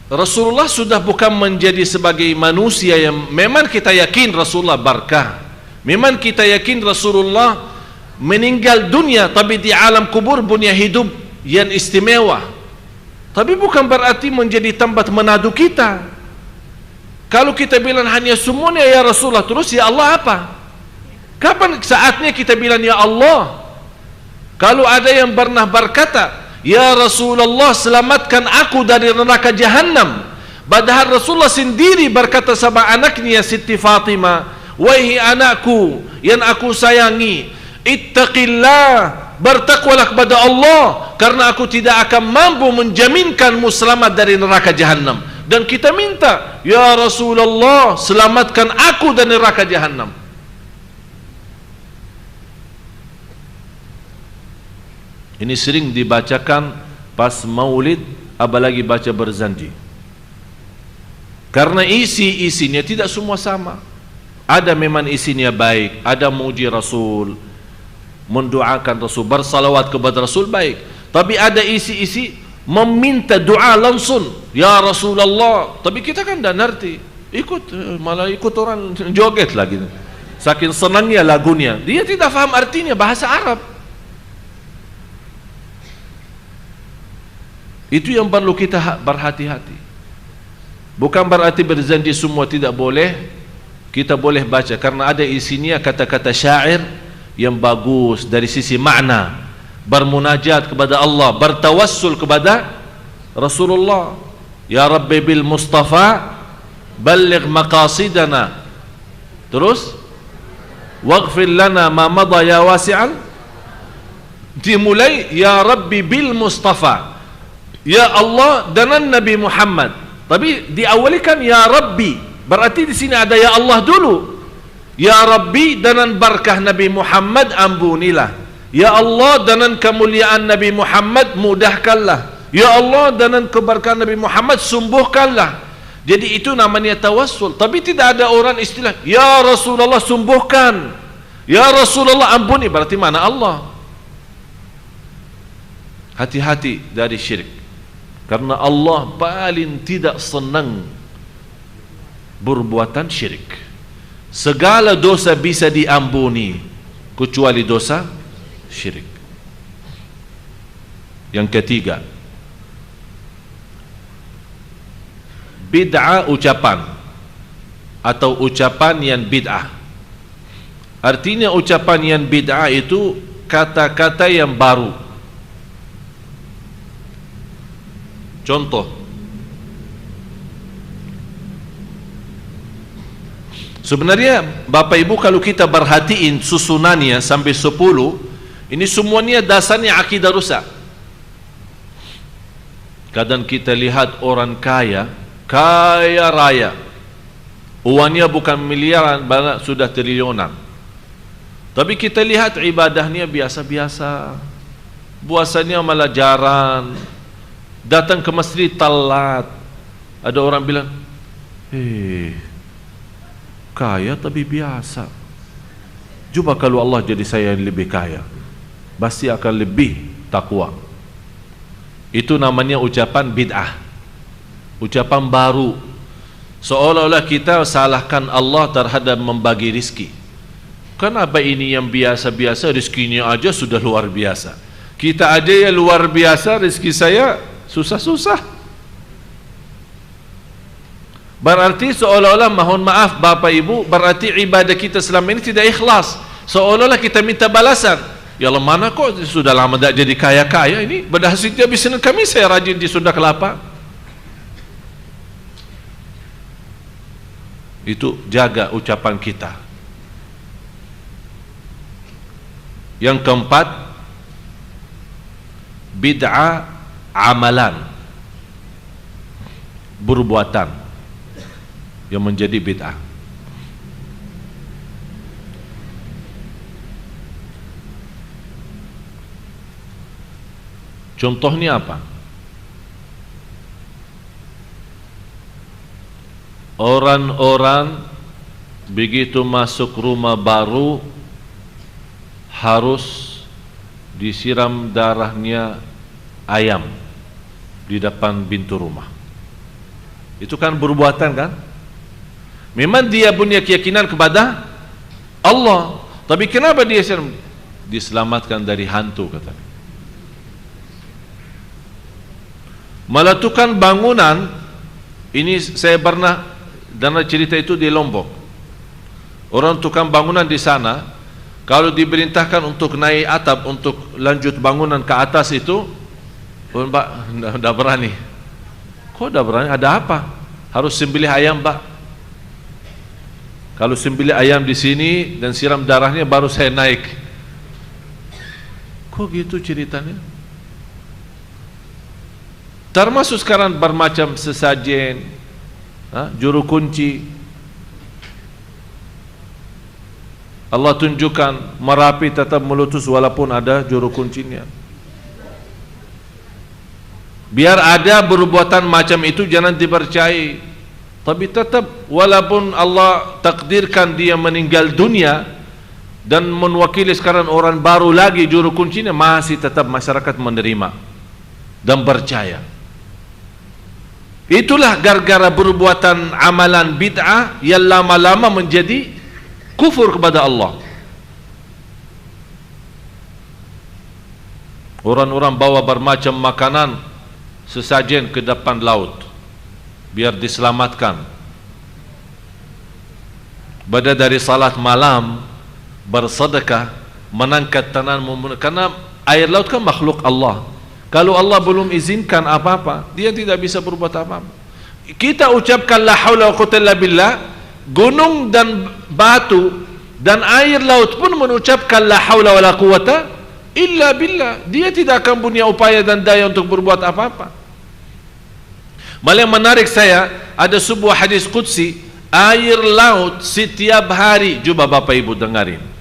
Rasulullah sudah bukan menjadi sebagai manusia yang memang kita yakin Rasulullah barakah. Memang kita yakin Rasulullah meninggal dunia, tapi di alam kubur punya hidup yang istimewa. Tapi bukan berarti menjadi tempat menadu kita. Kalau kita bilang hanya semuanya ya Rasulullah terus, ya Allah apa? Kapan saatnya kita bilang ya Allah? Kalau ada yang pernah berkata, ya Rasulullah selamatkan aku dari neraka Jahannam, padahal Rasulullah sendiri berkata sama anaknya Siti Fatimah, wahai anakku yang aku sayangi, ittaqillah, bertakwalah kepada Allah, karena aku tidak akan mampu menjaminkanmu selamat dari neraka Jahannam. Dan kita minta, ya Rasulullah selamatkan aku dari neraka Jahannam. Ini sering dibacakan pas maulid, apalagi baca berzanji. Karena isinya tidak semua sama. Ada memang isinya baik, ada muji Rasul, mendoakan Rasul, bersalawat kepada Rasul baik. Tapi ada isi-isi meminta doa langsung, ya Rasulullah. Tapi kita kan tidak ngerti, malah ikut orang joget lagi. Saking senangnya lagunya, dia tidak faham artinya bahasa Arab. Itu yang perlu kita berhati-hati. Bukan berarti berzanji semua tidak boleh. Kita boleh baca karena ada isinya kata-kata syair yang bagus dari sisi makna, bermunajat kepada Allah, bertawassul kepada Rasulullah. Ya Rabbi bil Mustafa balligh maqasidana. Terus waghfir lana ma madha ya wasi'an. Dimulai ya Rabbi bil Mustafa, ya Allah dengan Nabi Muhammad. Tapi diawalikan ya Rabbi, berarti di sini ada ya Allah dulu. Ya Rabbi dengan berkah Nabi Muhammad ampunilah. Ya Allah dengan kemuliaan Nabi Muhammad mudahkanlah. Ya Allah dengan keberkahan Nabi Muhammad sembuhkanlah. Jadi itu namanya tawassul. Tapi tidak ada orang istilah, ya Rasulullah sembuhkan, ya Rasulullah ampuni. Berarti mana Allah? Hati-hati dari syirik, karena Allah paling tidak senang berbuatan syirik. Segala dosa bisa diampuni kecuali dosa syirik. Yang ketiga, bid'ah ucapan atau ucapan yang bid'ah. Artinya ucapan yang bid'ah itu kata-kata yang baru. Contoh, sebenarnya Bapak Ibu kalau kita perhatiin susunannya sampai 10, ini semuanya dasarnya akidah rusak. Kadang kita lihat orang kaya raya, uangnya bukan miliaran, banyak sudah triliunan. Tapi kita lihat ibadahnya biasa-biasa, puasanya malah jarang, datang ke masjid telat. Ada orang bilang, kaya tapi biasa. Coba kalau Allah jadi saya yang lebih kaya, pasti akan lebih takwa. Itu namanya ucapan bid'ah, ucapan baru. Seolah-olah kita salahkan Allah terhadap membagi rizki. Kenapa ini yang biasa-biasa, rizkinya aja sudah luar biasa. Kita aja yang luar biasa, rizki saya susah-susah. Berarti seolah-olah, mohon maaf Bapak Ibu, berarti ibadah kita selama ini tidak ikhlas. Seolah-olah kita minta balasan. Ya Allah, mana kok sudah lama tak jadi kaya-kaya ini, berhasil dia bisnis kami, saya rajin di Sunda Kelapa. Itu jaga ucapan kita. Yang keempat, bid'ah amalan, perbuatan yang menjadi bid'ah. Contohnya apa? Orang-orang begitu masuk rumah baru harus disiram darahnya ayam di depan pintu rumah. Itu kan perbuatan kan? Memang dia punya keyakinan kepada Allah, tapi kenapa dia siram? Diselamatkan dari hantu katanya. Malah tukang bangunan, ini saya pernah dengar cerita itu di Lombok. Orang tukang bangunan di sana, kalau diperintahkan untuk naik atap untuk lanjut bangunan ke atas itu, Pak, tidak berani. Kok tidak berani? Ada apa? Harus sembelih ayam, Pak. Kalau sembelih ayam di sini dan siram darahnya baru saya naik. Kok gitu ceritanya? Termasuk sekarang bermacam sesajen, juru kunci. Allah tunjukkan Merapi tetap meletus walaupun ada juru kuncinya. Biar ada perbuatan macam itu jangan dipercayai. Tapi tetap walaupun Allah takdirkan dia meninggal dunia dan mewakili sekarang orang baru lagi juru kuncinya, masih tetap masyarakat menerima dan percaya. Itulah gara-gara perbuatan amalan bid'ah yang lama-lama menjadi kufur kepada Allah. Orang-orang bawa bermacam makanan sesajen ke depan laut biar diselamatkan. Pada dari salat malam bersedekah, mengangkat tangan, karena air laut kan makhluk Allah. Kalau Allah belum izinkan apa-apa, dia tidak bisa berbuat apa-apa. Kita ucapkan la haula wa quwwata illa billah, gunung dan batu dan air laut pun mengucapkan la haula wa la quwwata illa billah. Dia tidak akan punya upaya dan daya untuk berbuat apa-apa. Malah yang menarik saya, ada sebuah hadis qudsi, air laut setiap hari, coba Bapak Ibu dengarin.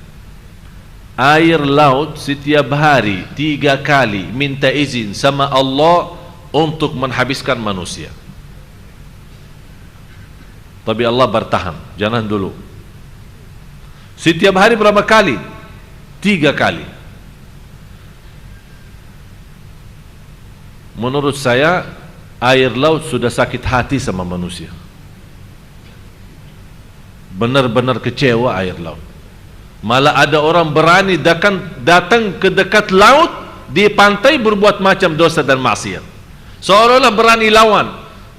Air laut setiap hari 3 kali minta izin sama Allah untuk menghabiskan manusia. Tapi Allah bertahan, jangan dulu. Setiap hari berapa kali? 3 kali. Menurut saya air laut sudah sakit hati sama manusia. Benar-benar kecewa air laut. Malah ada orang berani datang ke dekat laut di pantai berbuat macam dosa dan maksiat. Seolah-olah berani lawan.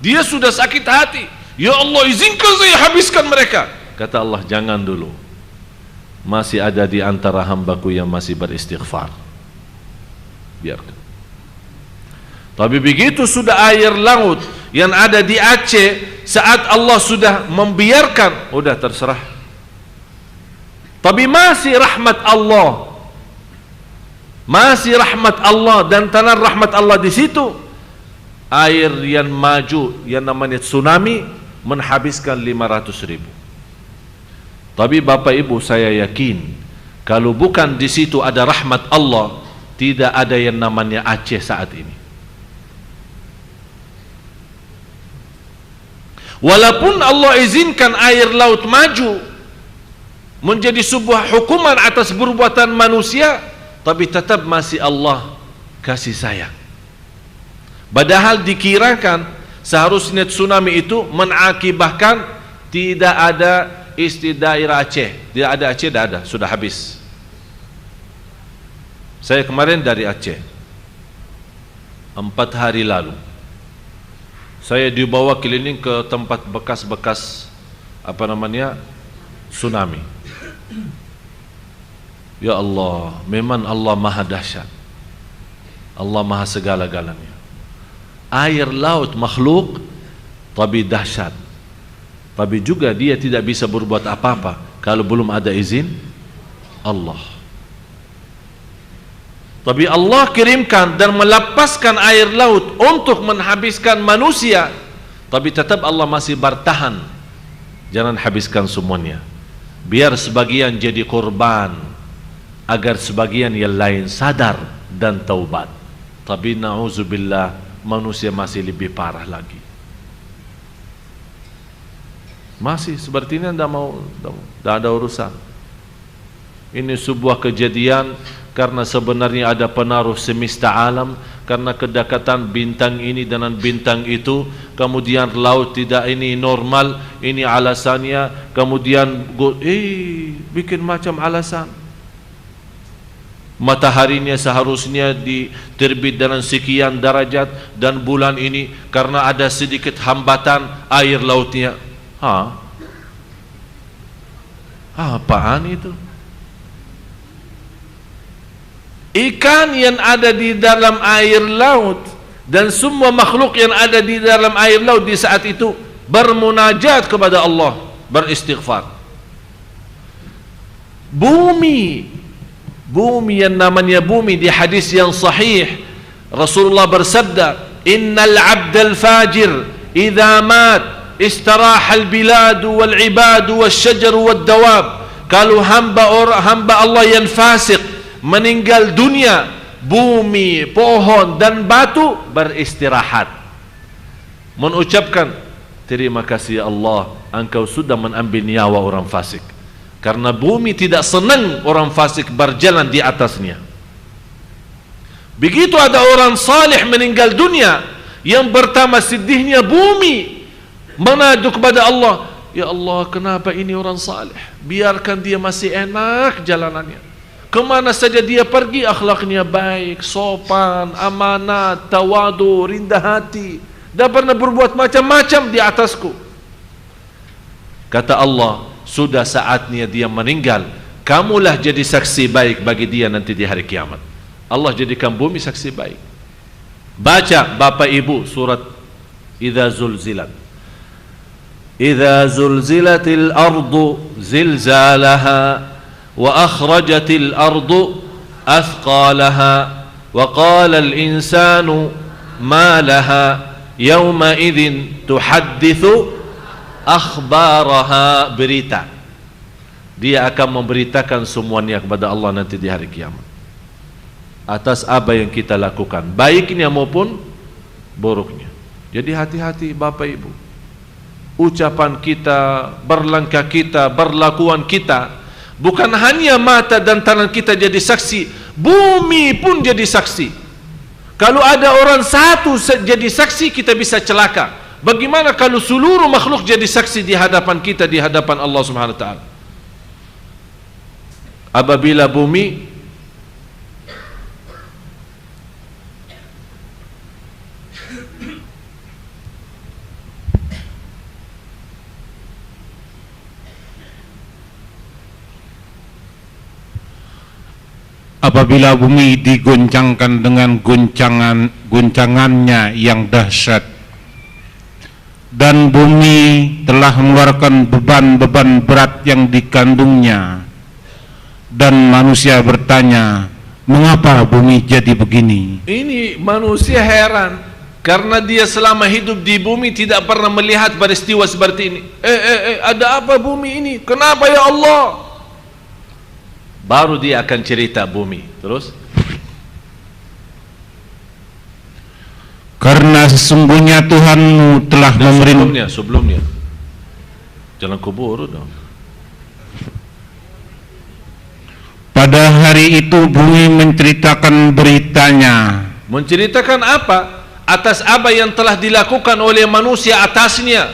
Dia sudah sakit hati. Ya Allah, izinkan saya habiskan mereka. Kata Allah, jangan dulu. Masih ada di antara hambaku yang masih beristighfar. Biarkan. Tapi begitu sudah air laut yang ada di Aceh, saat Allah sudah membiarkan, udah terserah. Tapi masih rahmat Allah. Masih rahmat Allah dan tanah rahmat Allah di situ. Air yang maju yang namanya tsunami menghabiskan 500.000. Tapi Bapak Ibu, saya yakin kalau bukan di situ ada rahmat Allah, tidak ada yang namanya Aceh saat ini. Walaupun Allah izinkan air laut maju menjadi sebuah hukuman atas perbuatan manusia, tapi tetap masih Allah kasih sayang. Padahal dikirakan seharusnya tsunami itu mengakibatkan tidak ada daerah Aceh. Tidak ada Aceh, tidak ada, sudah habis. Saya kemarin dari Aceh 4 hari lalu. Saya dibawa keliling ke tempat bekas-bekas tsunami. Ya Allah, memang Allah maha dahsyat. Allah maha segala-galanya. Air laut makhluk tapi dahsyat. Tapi juga dia tidak bisa berbuat apa-apa kalau belum ada izin Allah. Tapi Allah kirimkan dan melepaskan air laut untuk menghabiskan manusia. Tapi tetap Allah masih bertahan. Jangan habiskan semuanya. Biar sebagian jadi korban, agar sebagian yang lain sadar dan taubat. Tapi na'udzubillah, manusia masih lebih parah lagi. Masih seperti ini tidak ada urusan. Ini sebuah kejadian karena sebenarnya ada pengaruh semesta alam, karena kedekatan bintang ini dengan bintang itu, kemudian laut tidak ini normal, ini alasannya, kemudian bikin macam alasan. Mataharinya seharusnya diterbit dengan sekian derajat, dan bulan ini karena ada sedikit hambatan air lautnya. Apaan itu? Ikan yang ada di dalam air laut dan semua makhluk yang ada di dalam air laut di saat itu bermunajat kepada Allah, beristighfar. Bumi yang namanya bumi, di hadis yang sahih Rasulullah bersabda, innal abdal fajir idza mat istaraha al biladu wal ibadu wasyajaru wad dawab. Kalau hamba Allah yang fasik meninggal dunia, bumi, pohon dan batu beristirahat, mengucapkan terima kasih ya Allah, engkau sudah mengambil nyawa orang fasik. Karena bumi tidak senang orang fasik berjalan di atasnya. Begitu ada orang salih meninggal dunia, yang pertama sedihnya bumi mengadu kepada Allah, ya Allah, kenapa ini orang salih? Biarkan dia masih enak jalanannya. Kemana saja dia pergi akhlaknya baik, sopan, amanat, tawadu, rendah hati, tidak pernah berbuat macam-macam di atasku. Kata Allah, sudah saatnya dia meninggal, kamulah jadi saksi baik bagi dia nanti di hari kiamat. Allah jadikan bumi saksi baik. Baca Bapak Ibu surat Idza Zulzilat. Idza zulzilatil ardu zilzalaha wa akhrajatil ardu athqalaha wa qala al insanu ma laha yawma idzin tuhadditsu akhbaraha. Berita, dia akan memberitakan semuanya kepada Allah nanti di hari kiamat atas apa yang kita lakukan, baiknya maupun buruknya. Jadi hati-hati Bapak Ibu. ucapan kita, berlangkah kita, berlakuan kita. Bukan hanya mata dan tangan kita jadi saksi, bumi pun jadi saksi. Kalau ada orang satu jadi saksi, kita bisa celaka. Bagaimana kalau seluruh makhluk jadi saksi di hadapan kita, di hadapan Allah Subhanahu wa taala? Apabila bumi digoncangkan dengan goncangannya yang dahsyat, dan bumi telah mengeluarkan beban-beban berat yang dikandungnya, dan manusia bertanya, mengapa bumi jadi begini? Ini manusia heran karena dia selama hidup di bumi tidak pernah melihat peristiwa seperti ini. Ada apa bumi ini? Kenapa ya Allah? Baru dia akan cerita bumi. Terus? Karena sesungguhnya Tuhanmu telah memerintahkan. Sebelumnya jangan kubur dong. Pada hari itu bumi menceritakan beritanya. Menceritakan apa? Atas apa yang telah dilakukan oleh manusia atasnya.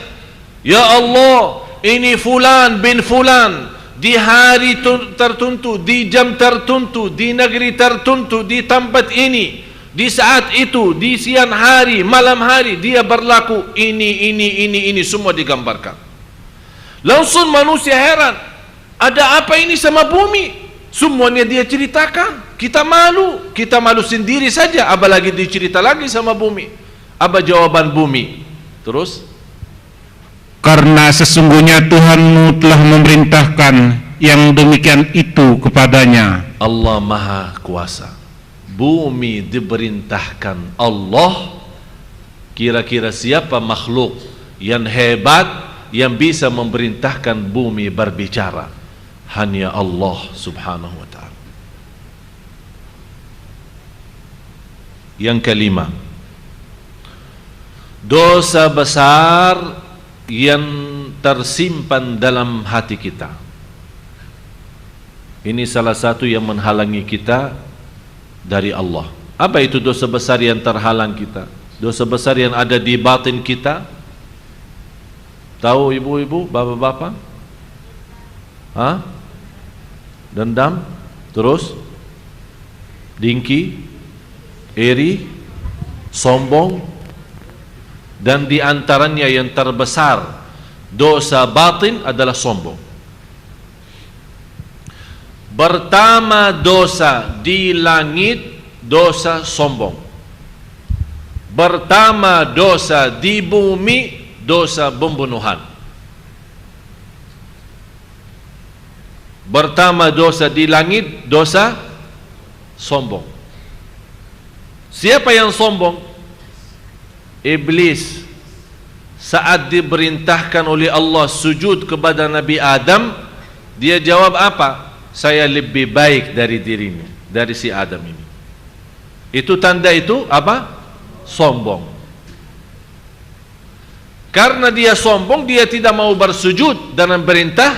Ya Allah, ini fulan bin fulan, di hari tertentu, di jam tertentu, di negeri tertentu, di tempat ini, di saat itu, di siang hari, malam hari, dia berlaku ini semua digambarkan. Langsung manusia heran, ada apa ini sama bumi? Semuanya dia ceritakan. Kita malu sendiri saja, apalagi dicerita lagi sama bumi. Apa jawaban bumi? Terus? Karena sesungguhnya Tuhanmu telah memerintahkan yang demikian itu kepadanya. Allah Maha Kuasa. Bumi diperintahkan Allah. Kira-kira siapa makhluk yang hebat yang bisa memerintahkan bumi berbicara? Hanya Allah Subhanahu wa ta'ala. Yang kelima, dosa besar yang tersimpan dalam hati kita. Ini salah satu yang menghalangi kita dari Allah. Apa itu dosa besar yang terhalang kita? Dosa besar yang ada di batin kita. Tahu ibu-ibu, bapak-bapak? Dendam, terus dengki, iri, sombong, dan di antaranya yang terbesar dosa batin adalah sombong. Pertama dosa di langit, dosa sombong. Pertama dosa di bumi, dosa pembunuhan. Pertama dosa di langit, dosa sombong. Siapa yang sombong? Iblis. Saat diperintahkan oleh Allah sujud kepada Nabi Adam, dia jawab apa? Saya lebih baik dari dirinya, dari si Adam ini. Itu tanda itu apa? Sombong. Karena dia sombong, dia tidak mau bersujud dengan perintah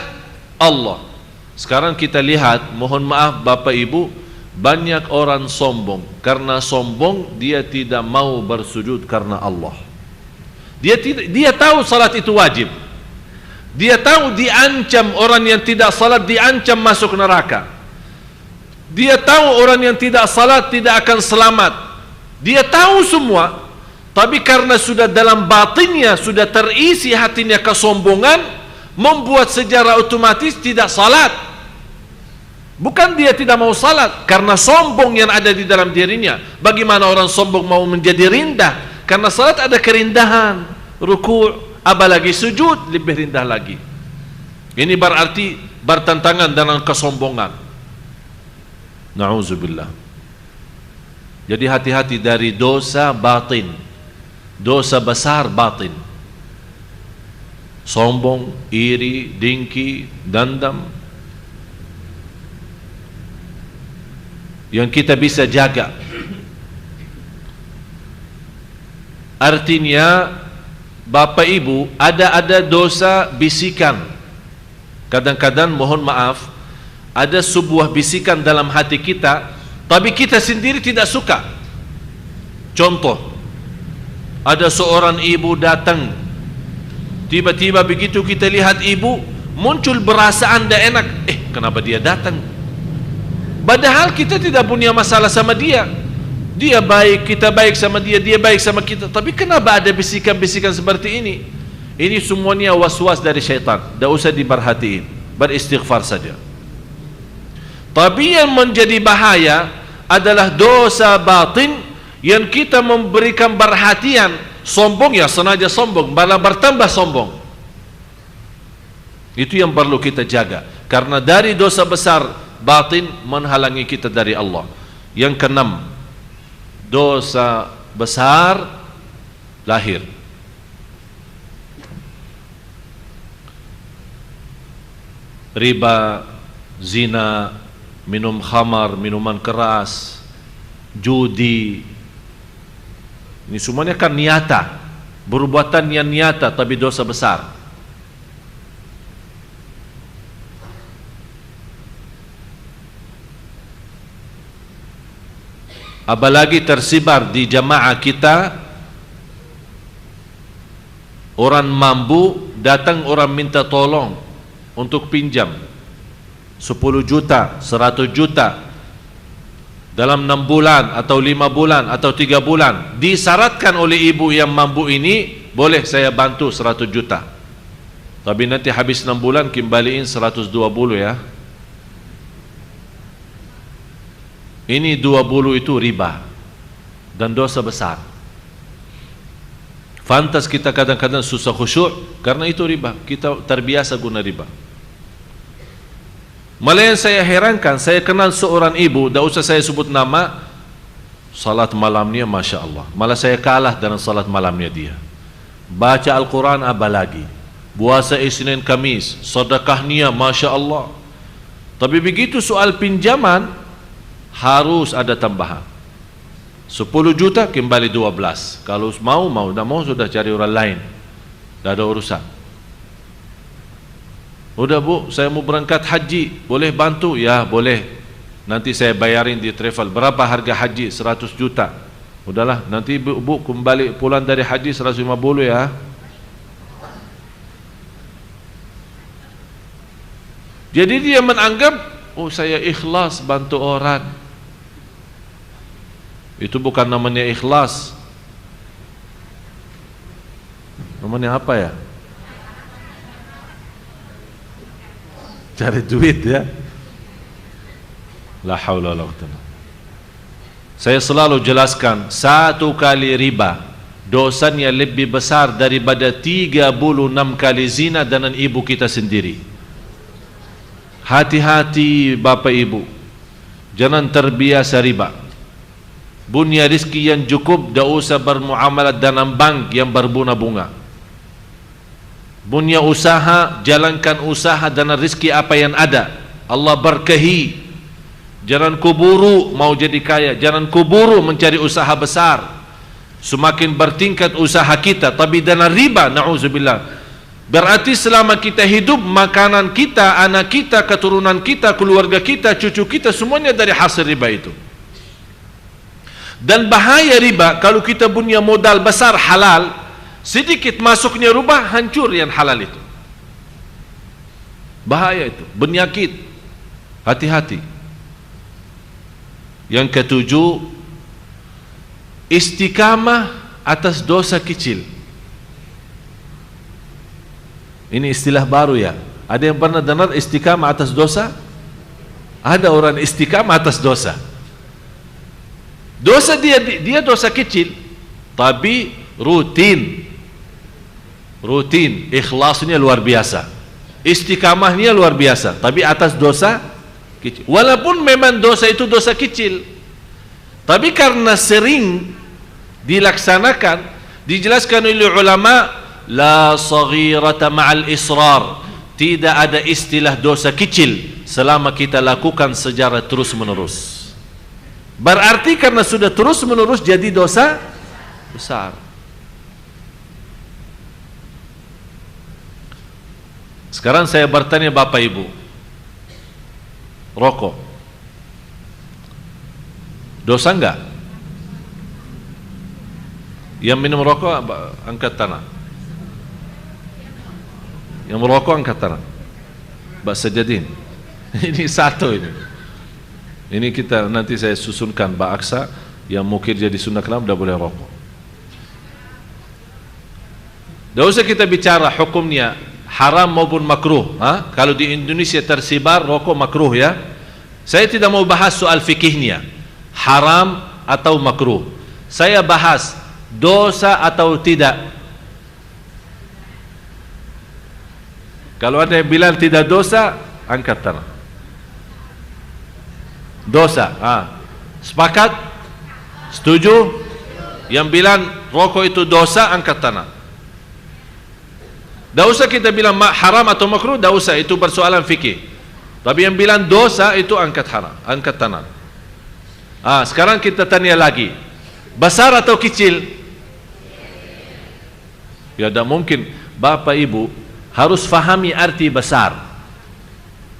Allah. Sekarang kita lihat, mohon maaf Bapak Ibu, banyak orang sombong. Karena sombong dia tidak mau bersujud karena Allah. Dia tahu salat itu wajib. Dia tahu diancam orang yang tidak salat, diancam masuk neraka. Dia tahu orang yang tidak salat tidak akan selamat. Dia tahu semua, tapi karena sudah dalam batinnya sudah terisi hatinya kesombongan, membuat secara otomatis tidak salat. Bukan dia tidak mau salat, karena sombong yang ada di dalam dirinya. Bagaimana orang sombong mau menjadi rendah? Karena salat ada kerindahan, ruku', apalagi sujud lebih rendah lagi. Ini berarti bertentangan dengan kesombongan. Na'udzubillah. Jadi hati-hati dari dosa batin, dosa besar batin. Sombong, iri, dengki, dendam, yang kita bisa jaga. Artinya Bapak Ibu, ada dosa bisikan. Kadang-kadang mohon maaf, ada sebuah bisikan dalam hati kita, tapi kita sendiri tidak suka. Contoh, ada seorang ibu datang, tiba-tiba begitu kita lihat ibu, muncul perasaan tidak enak. Kenapa dia datang? Padahal kita tidak punya masalah sama dia. Dia baik, kita baik sama dia, dia baik sama kita. Tapi kenapa ada bisikan-bisikan seperti ini? Ini semuanya was-was dari syaitan. Tidak usah diperhatiin, beristighfar saja. Tapi yang menjadi bahaya adalah dosa batin yang kita memberikan perhatian. Sombong, ya sengaja sombong, malah bertambah sombong. Itu yang perlu kita jaga, karena dari dosa besar batin menghalangi kita dari Allah. Yang keenam, dosa besar lahir. Riba, zina, minum khamar, minuman keras, judi. Ini semuanya kan nyata, perbuatan yang nyata tapi dosa besar. Apalagi tersebar di jamaah kita, orang mampu datang, orang minta tolong untuk pinjam 10 juta, 100 juta dalam 6 bulan atau 5 bulan atau 3 bulan. Disyaratkan oleh ibu yang mampu ini, boleh saya bantu 100 juta, tapi nanti habis 6 bulan kembaliin 120 ya. Ini 20 itu riba dan dosa besar. Fantas kita kadang-kadang susah khusyuk karena itu riba. Kita terbiasa guna riba. Malah yang saya herankan, saya kenal seorang ibu, tidak usah saya sebut nama, salat malamnya Masya Allah, malah saya kalah dengan salat malamnya dia. Baca Al-Quran apalagi, puasa Isnin Kamis, sedekahnya Masya Allah. Tapi begitu soal pinjaman, harus ada tambahan 10 juta kembali 12. Kalau mau, tidak mau sudah cari orang lain, tidak ada urusan. Udah bu, saya mau berangkat haji, boleh bantu? Ya boleh, nanti saya bayarin di travel. Berapa harga haji? 100 juta. Udahlah, nanti bu kembali pulang dari haji 150 ya. Jadi dia menganggap, oh saya ikhlas bantu orang. Itu bukan namanya ikhlas. Namanya apa ya? Cari duit ya. La haula wala quwwata. Saya selalu jelaskan, satu kali riba dosanya lebih besar daripada 36 kali zina dengan ibu kita sendiri. Hati-hati Bapak Ibu, jangan terbiasa riba. Punya rezeki yang cukup, tidak usah bermuamalat dengan bank yang berbunga-bunga. Punya usaha, jalankan usaha dengan rezeki apa yang ada, Allah berkahi. Jangan kuburu mau jadi kaya, jangan kuburu mencari usaha besar. Semakin bertingkat usaha kita tapi dengan riba, na'udzubillah, berarti selama kita hidup, makanan kita, anak kita, keturunan kita, keluarga kita, cucu kita, semuanya dari hasil riba itu. Dan bahaya riba, kalau kita punya modal besar halal, sedikit masuknya riba, hancur yang halal itu. Bahaya itu, penyakit. Hati-hati. Yang ketujuh, istiqamah atas dosa kecil. Ini istilah baru ya. Ada yang pernah dengar istiqamah atas dosa? Ada orang istiqamah atas dosa. Dosa dia dosa kecil, tapi rutin, ikhlasnya luar biasa, istiqamahnya luar biasa, tapi atas dosa kecil. Walaupun memang dosa itu dosa kecil, tapi karena sering dilaksanakan, dijelaskan oleh ulama, la saghirata ma'al israr, tidak ada istilah dosa kecil selama kita lakukan secara terus menerus. Berarti karena sudah terus menerus jadi dosa besar. Sekarang saya bertanya Bapak Ibu, rokok dosa enggak? Yang minum rokok angkat tangan. Yang merokok angkat tangan. Mbak Sajadin. Ini satu ini. Ini kita nanti saya susunkan Mbak Aksa yang mungkin jadi sunnah kalam tidak boleh rokok. Tidak usah kita bicara hukumnya haram maupun makruh. Kalau di Indonesia tersebar rokok makruh ya. Saya tidak mau bahas soal fikihnya, haram atau makruh. Saya bahas dosa atau tidak. Kalau ada yang bilang tidak dosa, angkat tangan. Dosa. Sepakat? Setuju? Yang bilang rokok itu dosa, angkat tangan. Tidak usah kita bilang haram atau makruh, tidak usah, itu persoalan fikih. Tapi yang bilang dosa itu angkat tangan. Sekarang kita tanya lagi, besar atau kecil? Ya tidak mungkin. Bapak Ibu harus fahami arti besar.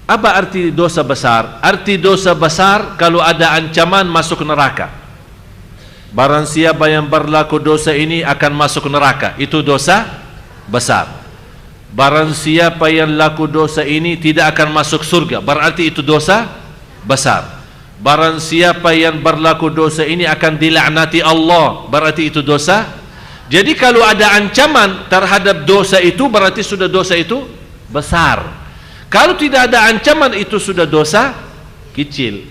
Apa arti dosa besar? Arti dosa besar kalau ada ancaman masuk neraka. Barang siapa yang berlaku dosa ini akan masuk neraka, itu dosa besar. Barang siapa yang laku dosa ini tidak akan masuk surga, berarti itu dosa besar. Barang siapa yang berlaku dosa ini akan dilaknati Allah, berarti itu dosa. Jadi kalau ada ancaman terhadap dosa itu, berarti sudah dosa itu besar. Kalau tidak ada ancaman, itu sudah dosa kecil.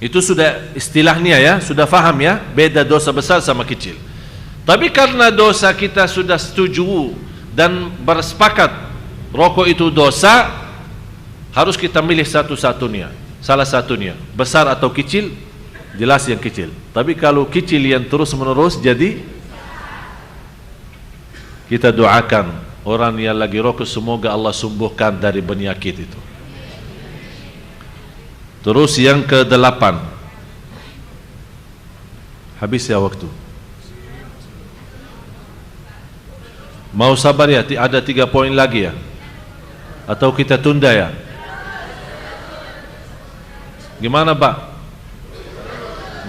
Itu sudah istilahnya ya, sudah faham ya, beda dosa besar sama kecil. Tapi karena dosa kita sudah setuju dan bersepakat rokok itu dosa, harus kita milih satu-satunya, salah satunya, besar atau kecil, jelas yang kecil. Tapi kalau kecil yang terus-menerus, jadi kita doakan orang yang lagi rokok, semoga Allah sembuhkan dari penyakit itu. Terus yang ke-8, habis ya waktu. Mau sabar ya, ada 3 poin lagi ya, atau kita tunda ya? Gimana Pak?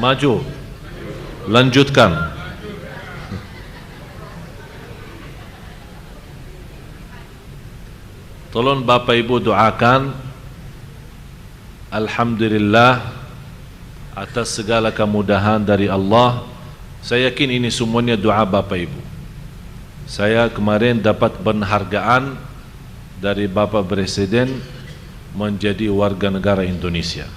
Maju, lanjutkan. Tolong Bapak Ibu doakan, alhamdulillah atas segala kemudahan dari Allah. Saya yakin ini semuanya doa Bapak Ibu. Saya kemarin dapat penghargaan dari Bapak Presiden menjadi warga negara Indonesia.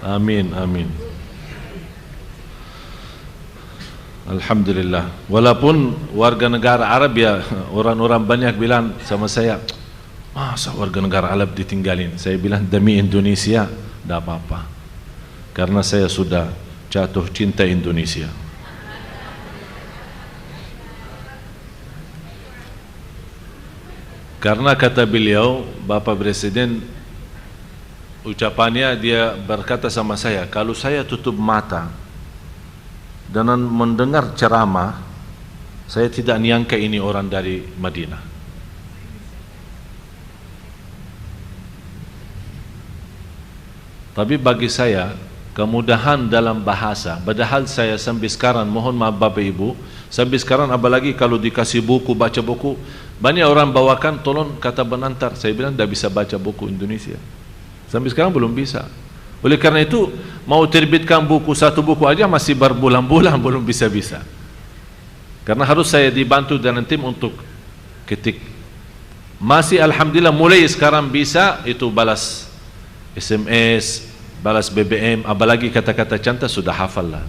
Amin, amin. Alhamdulillah. Walaupun warga negara Arab ya, orang-orang banyak bilang sama saya, masa warga negara Arab ditinggalin? Saya bilang demi Indonesia, tidak apa-apa. Karena saya sudah jatuh cinta Indonesia. Karena kata beliau, Bapak Presiden, ucapannya dia berkata sama saya, kalau saya tutup mata dan mendengar ceramah, saya tidak nyangka ini orang dari Madinah. Tapi bagi saya, kemudahan dalam bahasa, padahal saya sampai sekarang, mohon maaf Bapak Ibu, sampai sekarang apalagi kalau dikasih buku, baca buku, banyak orang bawakan, tolong kata pengantar. Saya bilang tidak bisa baca buku Indonesia, sampai sekarang belum bisa. Oleh karena itu, mau terbitkan buku, satu buku aja masih berbulan-bulan belum bisa-bisa. Karena harus saya dibantu dengan tim untuk ketik. Masih alhamdulillah mulai sekarang bisa itu balas SMS, balas BBM, apalagi kata-kata cinta sudah hafal lah.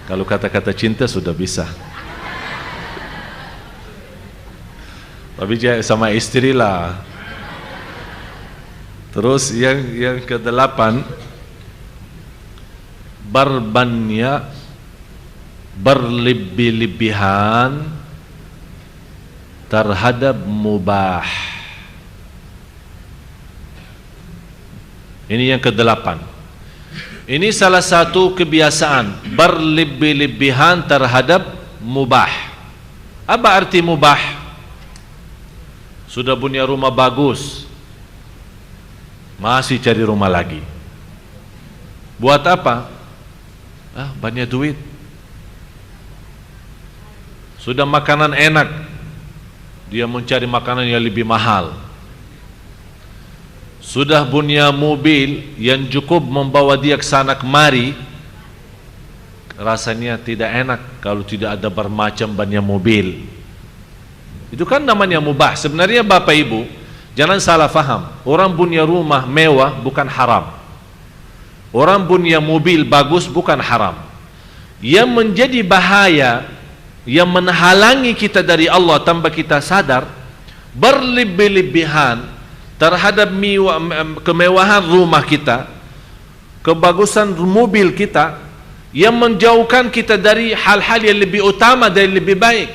Kalau kata-kata cinta sudah bisa. Tapi sama istri lah. Terus yang ke-8, berlebih-lebihan terhadap mubah. Ini yang ke-8. Ini salah satu kebiasaan berlebih-lebihan terhadap mubah. Apa arti mubah? Sudah punya rumah bagus, masih cari rumah lagi. Buat apa? Banyak duit. Sudah makanan enak, dia mencari makanan yang lebih mahal. Sudah punya mobil yang cukup membawa dia ke sana kemari, rasanya tidak enak kalau tidak ada bermacam banyak mobil. Itu kan namanya mubah. Sebenarnya Bapak Ibu, jangan salah faham. Orang punya rumah mewah bukan haram. Orang punya mobil bagus bukan haram. Yang menjadi bahaya, yang menghalangi kita dari Allah tanpa kita sadar, berlebih-lebihan terhadap kemewahan rumah kita, kebagusan mobil kita, yang menjauhkan kita dari hal-hal yang lebih utama dan lebih baik.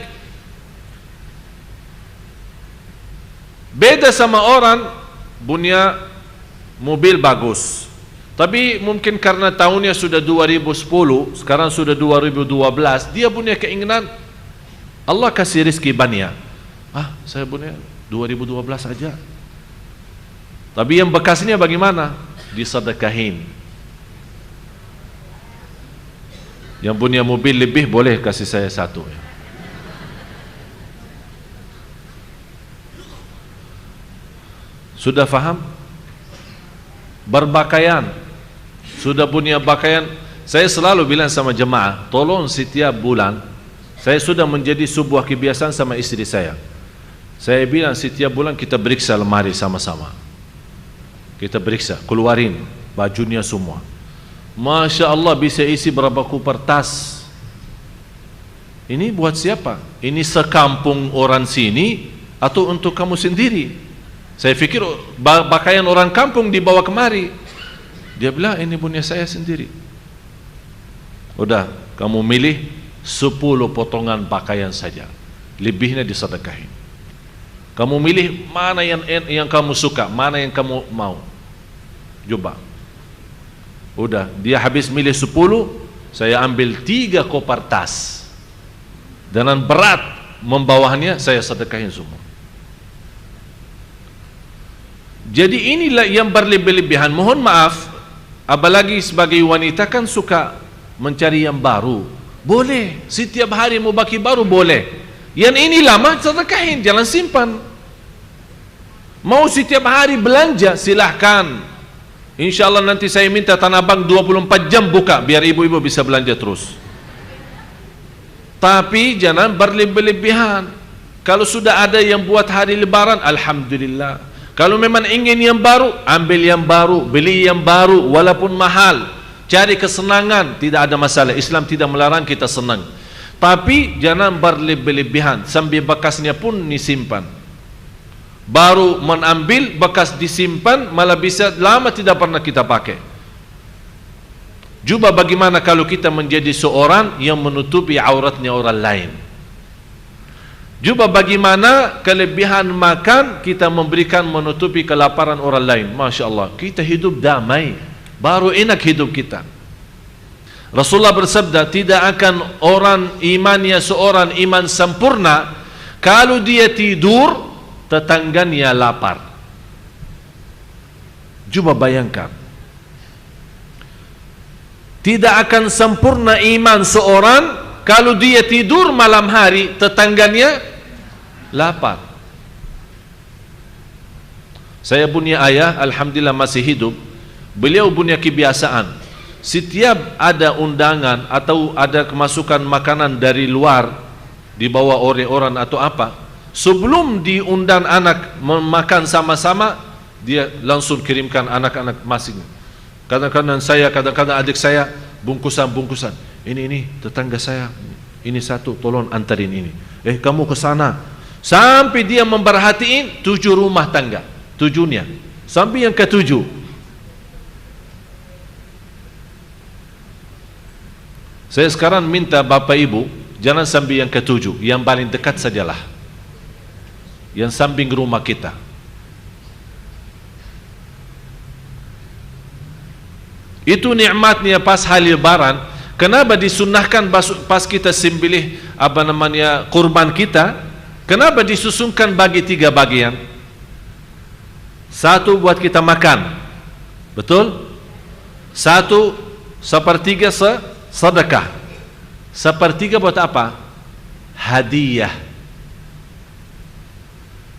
Beda sama orang punya mobil bagus, tapi mungkin karena tahunnya sudah 2010, sekarang sudah 2012, dia punya keinginan Allah kasih rezeki banyak. Saya punya 2012 aja. Tapi yang bekasnya bagaimana? Disedekahin. Yang punya mobil lebih boleh kasih saya satu. Sudah faham? Berpakaian, sudah punya pakaian. Saya selalu bilang sama jemaah, tolong setiap bulan, saya sudah menjadi sebuah kebiasaan sama istri saya. Saya bilang setiap bulan kita periksa lemari sama-sama. Kita periksa, keluarin bajunya semua. Masya Allah bisa isi berapa kupar tas. Ini buat siapa? Ini sekampung orang sini atau untuk kamu sendiri? Saya pikir pakaian orang kampung dibawa kemari. Dia bilang ini punya saya sendiri. Udah, kamu milih 10 potongan pakaian saja, lebihnya disedekahin. Kamu milih mana yang kamu suka, mana yang kamu mau. Coba. Udah, dia habis milih 10, saya ambil 3 koper tas. Dengan berat membawanya, saya sedekahin semua. Jadi inilah yang berlebih-lebihan. Mohon maaf, apalagi sebagai wanita kan suka mencari yang baru. Boleh, setiap hari mau baki baru boleh. Yang ini lama sedekahin, jangan simpan. Mau setiap hari belanja, silahkan. Insya Allah nanti saya minta Tanah Abang 24 jam buka, biar ibu-ibu bisa belanja terus. Tapi jangan berlebih-lebihan. Kalau sudah ada yang buat hari lebaran, Alhamdulillah. Kalau memang ingin yang baru, ambil yang baru, beli yang baru, walaupun mahal. Cari kesenangan, tidak ada masalah. Islam tidak melarang kita senang. Tapi jangan berlebih-lebihan, sambil bekasnya pun disimpan. Baru mengambil, bekas disimpan, malah bisa lama tidak pernah kita pakai. Coba bagaimana kalau kita menjadi seorang yang menutupi auratnya orang lain. Coba bagaimana kelebihan makan kita memberikan menutupi kelaparan orang lain. Masya Allah, kita hidup damai, baru enak hidup kita. Rasulullah bersabda, tidak akan orang imannya seorang iman sempurna kalau dia tidur tetangganya lapar. Coba bayangkan, tidak akan sempurna iman seorang kalau dia tidur malam hari tetangganya lapar. Saya punya ayah, alhamdulillah masih hidup. Beliau punya kebiasaan, setiap ada undangan atau ada kemasukan makanan dari luar dibawa oleh orang atau apa, sebelum diundang anak makan sama-sama, dia langsung kirimkan anak-anak masing. Kadang-kadang saya, kadang-kadang adik saya, bungkusan-bungkusan. Ini tetangga saya, ini satu, tolong antarin ini. Kamu ke sana. Sampai dia memperhatiin 7 rumah tangga, 7-nya. Sampai yang ke-7. Saya sekarang minta Bapak Ibu, jangan sampai yang ke-7, yang paling dekat sajalah. Yang samping rumah kita. Itu nikmatnya pas hari lebaran. Kenapa disunnahkan pas kita sembelih kurban kita? Kenapa disusunkan bagi 3 bagian? 1 buat kita makan, betul? 1/3 sedekah. 1/3 buat apa? Hadiah.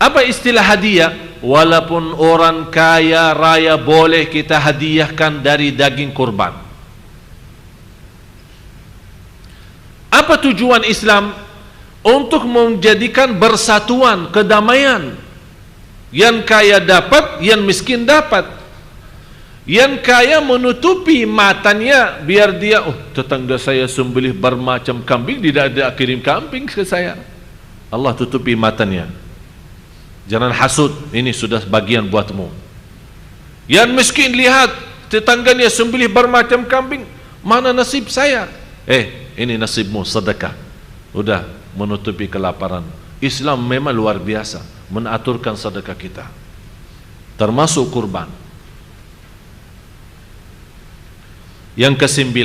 Apa istilah hadiah? Walaupun orang kaya raya boleh kita hadiahkan dari daging kurban. Apa tujuan Islam? Untuk menjadikan bersatuan, kedamaian. Yang kaya dapat, yang miskin dapat. Yang kaya menutupi matanya biar dia, tetangga saya sembelih bermacam kambing, tidak ada kirim kambing ke saya. Allah tutupi matanya. Jangan hasud, ini sudah bagian buatmu. Yang miskin lihat tetangganya sembelih bermacam kambing, mana nasib saya? Ini nasibmu, sedekah. Udah menutupi kelaparan. Islam memang luar biasa menaturkan sedekah kita, termasuk kurban. Yang ke-9,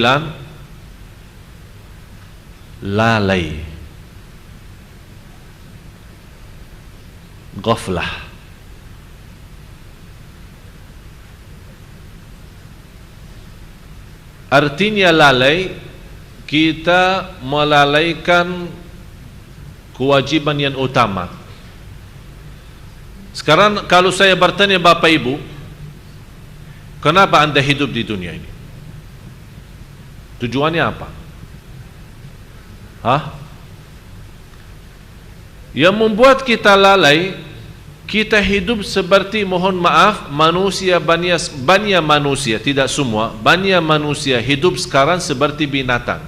lalai, ghaflah. Artinya lalai, kita melalaikan kewajiban yang utama. Sekarang kalau saya bertanya Bapak Ibu, kenapa Anda hidup di dunia ini? Tujuannya apa? Yang membuat kita lalai, kita hidup seperti, mohon maaf, manusia, banyak manusia, tidak semua, banyak manusia hidup sekarang seperti binatang.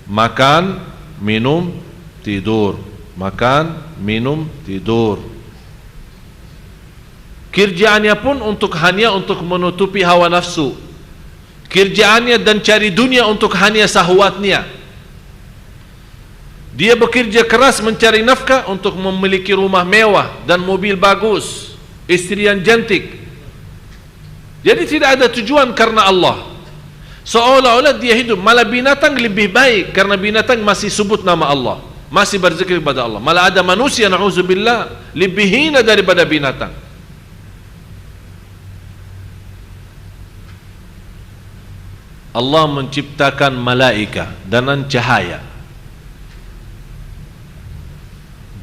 Makan, minum, tidur. Makan, minum, tidur. Kerjaannya pun hanya untuk menutupi hawa nafsu. Kerjaannya dan cari dunia untuk hanya syahwatnya. Dia bekerja keras mencari nafkah untuk memiliki rumah mewah dan mobil bagus, istri yang cantik. Jadi tidak ada tujuan karena Allah. Seolah-olah dia hidup, malah binatang lebih baik karena binatang masih sebut nama Allah, masih berzikir kepada Allah. Malah ada manusia, na'udzubillah, lebih hina daripada binatang. Allah menciptakan malaika dengan cahaya,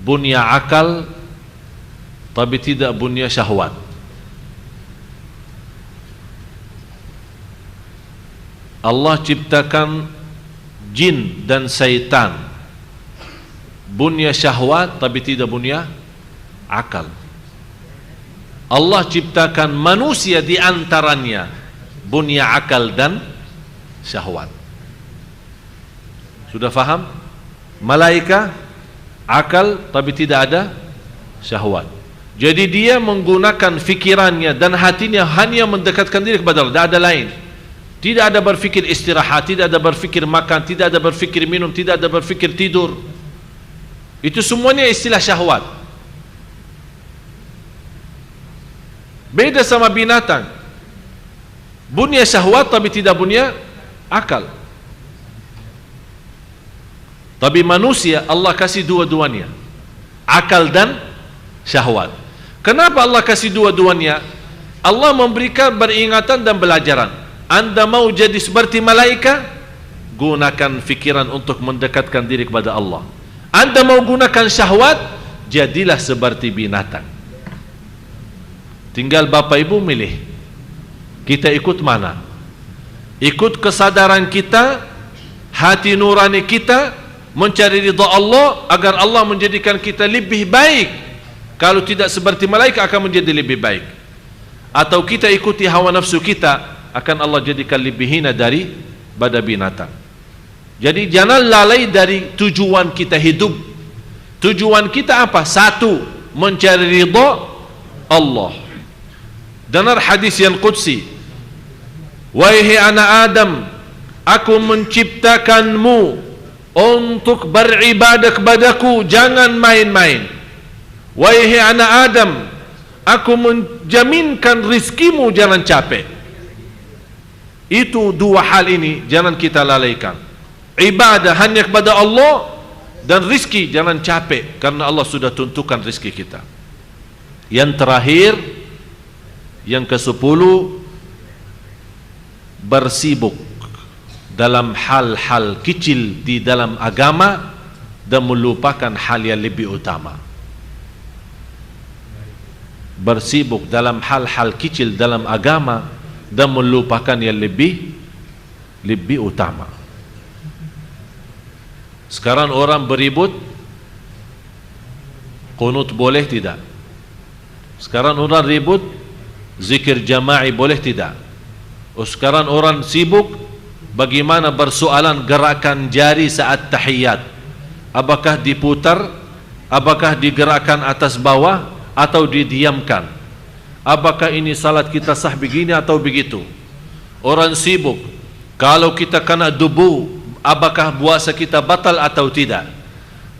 bunya akal, tapi tidak bunya syahwat. Allah ciptakan jin dan syaitan, bunya syahwat tapi tidak bunya akal. Allah ciptakan manusia di antaranya, bunya akal dan syahwat. Sudah faham? Malaika akal tapi tidak ada syahwat. Jadi dia menggunakan fikirannya dan hatinya hanya mendekatkan diri kepada Allah, tidak ada lain. Tidak ada berfikir istirahat, tidak ada berfikir makan, tidak ada berfikir minum, tidak ada berfikir tidur. Itu semuanya istilah syahwat. Beda sama binatang, bunya syahwat tapi tidak bunya akal. Tapi manusia Allah kasih dua-duanya, akal dan syahwat. Kenapa Allah kasih dua-duanya? Allah memberikan peringatan dan pelajaran. Anda mau jadi seperti malaika, gunakan fikiran untuk mendekatkan diri kepada Allah. Anda mau gunakan syahwat, jadilah seperti binatang. Tinggal Bapak Ibu milih, kita ikut mana? Ikut kesadaran kita, hati nurani kita, mencari ridha Allah agar Allah menjadikan kita lebih baik. Kalau tidak seperti malaikat akan menjadi lebih baik. Atau kita ikuti hawa nafsu kita, akan Allah jadikan lebih hina daripada binatang. Jadi jangan lalai dari tujuan kita hidup. Tujuan kita apa? Satu, mencari ridha Allah. Dengar hadis yang qudsi, wahai anak Adam, aku menciptakanmu untuk beribadah kepadaku, jangan main-main. Wahai anak Adam, aku menjaminkan rizkimu, jangan capek. Itu dua hal ini jangan kita lalaikan. Ibadah hanya kepada Allah, dan rizki jangan capek karena Allah sudah tentukan rizki kita. Yang terakhir, yang ke-10, bersibuk dalam hal-hal kecil di dalam agama dan melupakan hal yang lebih utama. Bersibuk dalam hal-hal kecil dalam agama dan melupakan yang lebih utama. Sekarang orang beribut, qunut boleh tidak? Sekarang orang ribut, zikir jama'i boleh tidak? Sekarang orang sibuk bagaimana bersoalan gerakan jari saat tahiyat. Apakah diputar, apakah digerakkan atas bawah, atau didiamkan? Apakah ini salat kita sah begini atau begitu? Orang sibuk, kalau kita kena debu, apakah puasa kita batal atau tidak?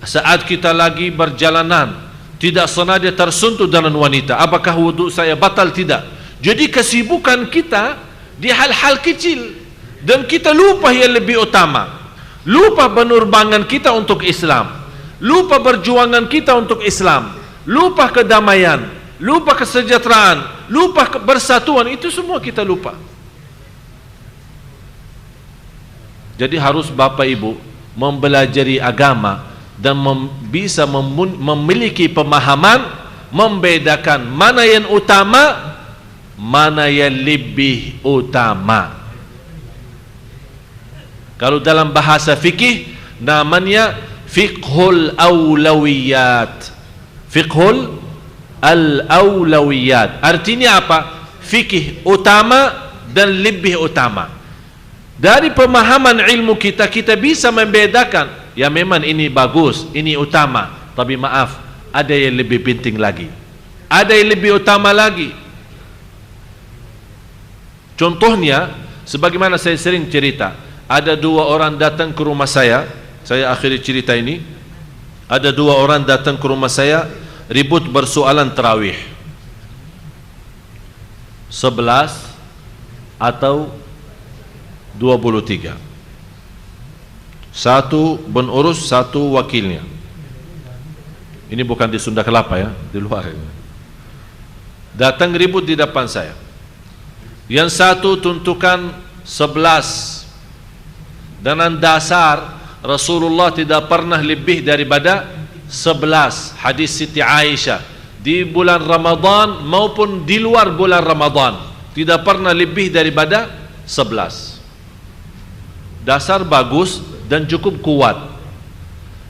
Saat kita lagi berjalanan, tidak sengaja tersentuh dengan wanita, apakah wudhu saya batal tidak? Jadi kesibukan kita di hal-hal kecil, dan kita lupa yang lebih utama. Lupa penerbangan kita untuk Islam, lupa perjuangan kita untuk Islam, lupa kedamaian, lupa kesejahteraan, lupa bersatuan. Itu semua kita lupa. Jadi harus Bapak Ibu mempelajari agama dan bisa memiliki pemahaman, membedakan mana yang utama, mana yang lebih utama. Kalau dalam bahasa fikih namanya fiqhul awlawiyat. Fiqhul al-awlawiyat artinya apa? Fikih utama dan lebih utama. Dari pemahaman ilmu kita, kita bisa membedakan, ya memang ini bagus, ini utama, tapi maaf, ada yang lebih penting lagi, ada yang lebih utama lagi. Contohnya, sebagaimana saya sering cerita, ada dua orang datang ke rumah saya akhiri cerita ini. Ada dua orang datang ke rumah saya, ribut bersoalan tarawih 11 atau 23. Satu pengurus, satu wakilnya. Ini bukan di Sunda Kelapa ya, di luar. Datang ribut di depan saya. Yang satu tentukan 11. Dengan dasar Rasulullah tidak pernah lebih daripada 11. Hadis Siti Aisyah, di bulan Ramadan maupun di luar bulan Ramadan tidak pernah lebih daripada 11. Dasar bagus dan cukup kuat.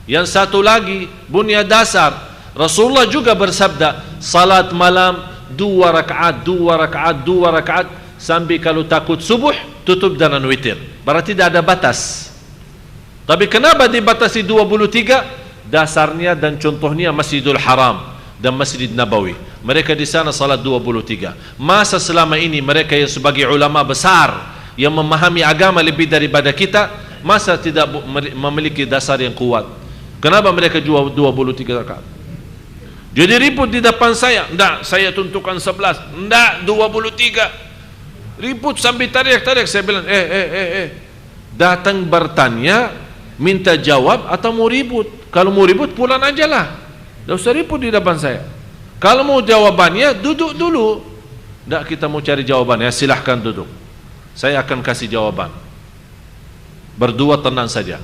Yang satu lagi punya dasar, Rasulullah juga bersabda, salat malam 2 rakaat, 2 rakaat, 2 rakaat, sampai kalau takut subuh tutup dengan witir. Berarti tidak ada batas. Tapi kenapa dibatasi 23? Dasarnya dan contohnya Masjidul Haram dan Masjid Nabawi. Mereka di sana salat 23. Masa selama ini mereka yang sebagai ulama besar yang memahami agama lebih daripada kita, masa tidak memiliki dasar yang kuat? Kenapa mereka jual 23 rakaat? Jadi ribut di depan saya, enggak, saya tentukan 11, enggak 23. Ribut sampai tarik-tarik. Saya bilang, datang bertanya, minta jawab atau mau ribut? Kalau mau ribut pulang aja lah, tidak usah ribut di depan saya. Kalau mau jawabannya, duduk dulu. Enggak, kita mau cari jawabannya, silahkan duduk, saya akan kasih jawaban. Berdua tenang saja.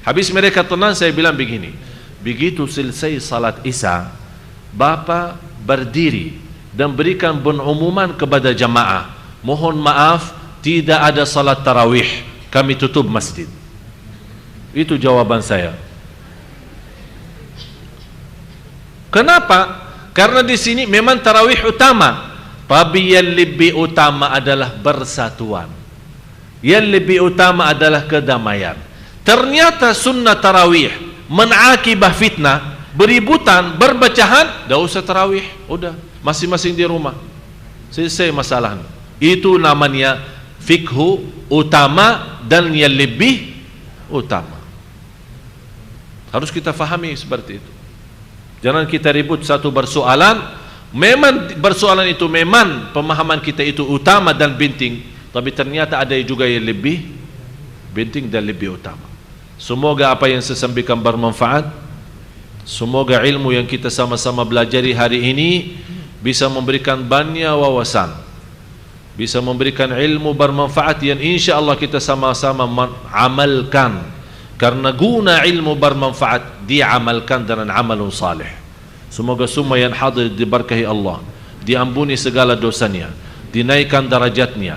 Habis mereka tenang, saya bilang begini, begitu selesai salat Isya, Bapak berdiri dan berikan pengumuman kepada jamaah, mohon maaf tidak ada salat tarawih, kami tutup masjid. Itu jawaban saya. Kenapa? Karena di sini memang tarawih utama, tapi yang lebih utama adalah persatuan, yang lebih utama adalah kedamaian. Ternyata sunnah tarawih menakibah fitnah, beributan, berbacahan, tidak usah tarawih, udah masing-masing di rumah, selesai masalahnya. Itu namanya fikhu utama dan yang lebih utama. Harus kita fahami seperti itu. Jangan kita ribut satu persoalan. Memang persoalan itu memang pemahaman kita itu utama dan penting, tapi ternyata ada juga yang lebih penting dan lebih utama. Semoga apa yang saya sampaikan bermanfaat. Semoga ilmu yang kita sama-sama belajari hari ini bisa memberikan banyak wawasan, bisa memberikan ilmu bermanfaat yang insya-Allah kita sama-sama amalkan. Karena guna ilmu bermanfaat diamalkan dengan amalun salih. Semoga semua yang hadir diberkahi Allah, diampuni segala dosanya, dinaikkan darajatnya,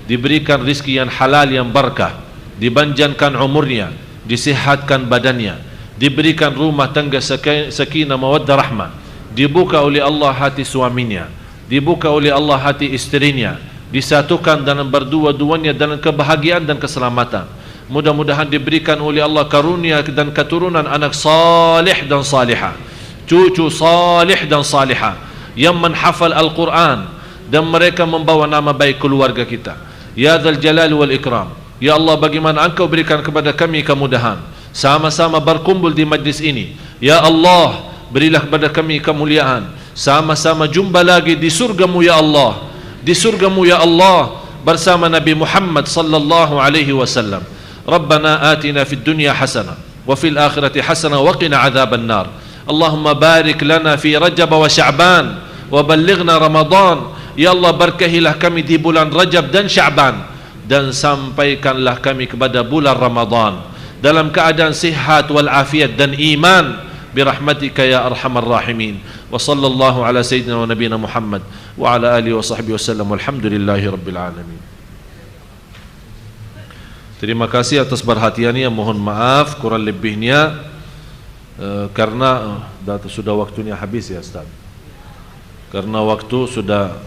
diberikan rizki yang halal yang berkah, dipanjangkan umurnya, disihatkan badannya, diberikan rumah tangga sakinah mawaddah rahmah, dibuka oleh Allah hati suaminya, dibuka oleh Allah hati istrinya, disatukan dalam berdua-duanya dalam kebahagiaan dan keselamatan. Mudah-mudahan diberikan oleh Allah karunia dan keturunan anak salih dan salihah, cucu salih dan salihah yang menghafal Al-Quran dan mereka membawa nama baik keluarga kita. Ya Dzal Jalal wal Ikram, ya Allah, bagaimana Engkau berikan kepada kami kemudahan sama-sama berkumpul di majlis ini. Ya Allah, berilah kepada kami kemuliaan, sama-sama jumpa lagi di surgamu ya Allah, di surgamu ya Allah bersama Nabi Muhammad sallallahu alaihi wasallam. Rabbana atina fid dunya hasanah wa fil akhirati hasanah wa qina adzaban nar. Allahumma barik lana fi Rajab wa Sya'ban wa ballighna Ramadan. Ya Allah, berkahilah kami di bulan Rajab dan Sya'ban dan sampaikanlah kami kepada bulan Ramadan dalam keadaan sihat wal afiat dan iman birahmatika ya arhamar rahimin. Wa sallallahu ala sayyidina wa nabiyina Muhammad wa ala alihi wa sahbihi wasallam. Walhamdulillahi rabbil alamin. Terima kasih atas perhatiannya. Mohon maaf kurang lebihnya karena sudah waktunya habis ya Ustaz. Karena waktu sudah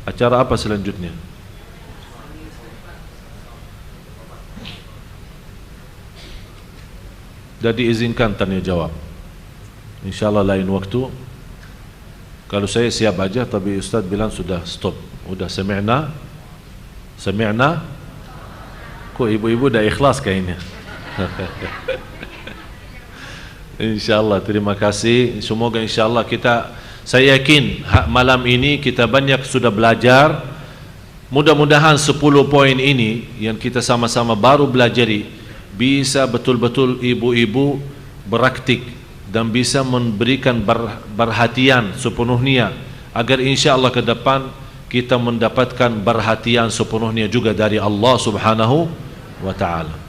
acara apa selanjutnya? Jadi izinkan tanya jawab. InsyaAllah lain waktu. Kalau saya siap aja, tapi Ustaz bilang sudah stop. Udah sami'na. Kok ibu-ibu dah ikhlas kayaknya. InsyaAllah, terima kasih. Semoga insyaAllah saya yakin malam ini kita banyak sudah belajar. Mudah-mudahan 10 poin ini yang kita sama-sama baru belajari bisa betul-betul ibu-ibu beraktik dan bisa memberikan perhatian sepenuhnya agar insyaAllah ke depan kita mendapatkan perhatian sepenuhnya juga dari Allah Subhanahu wa ta'ala.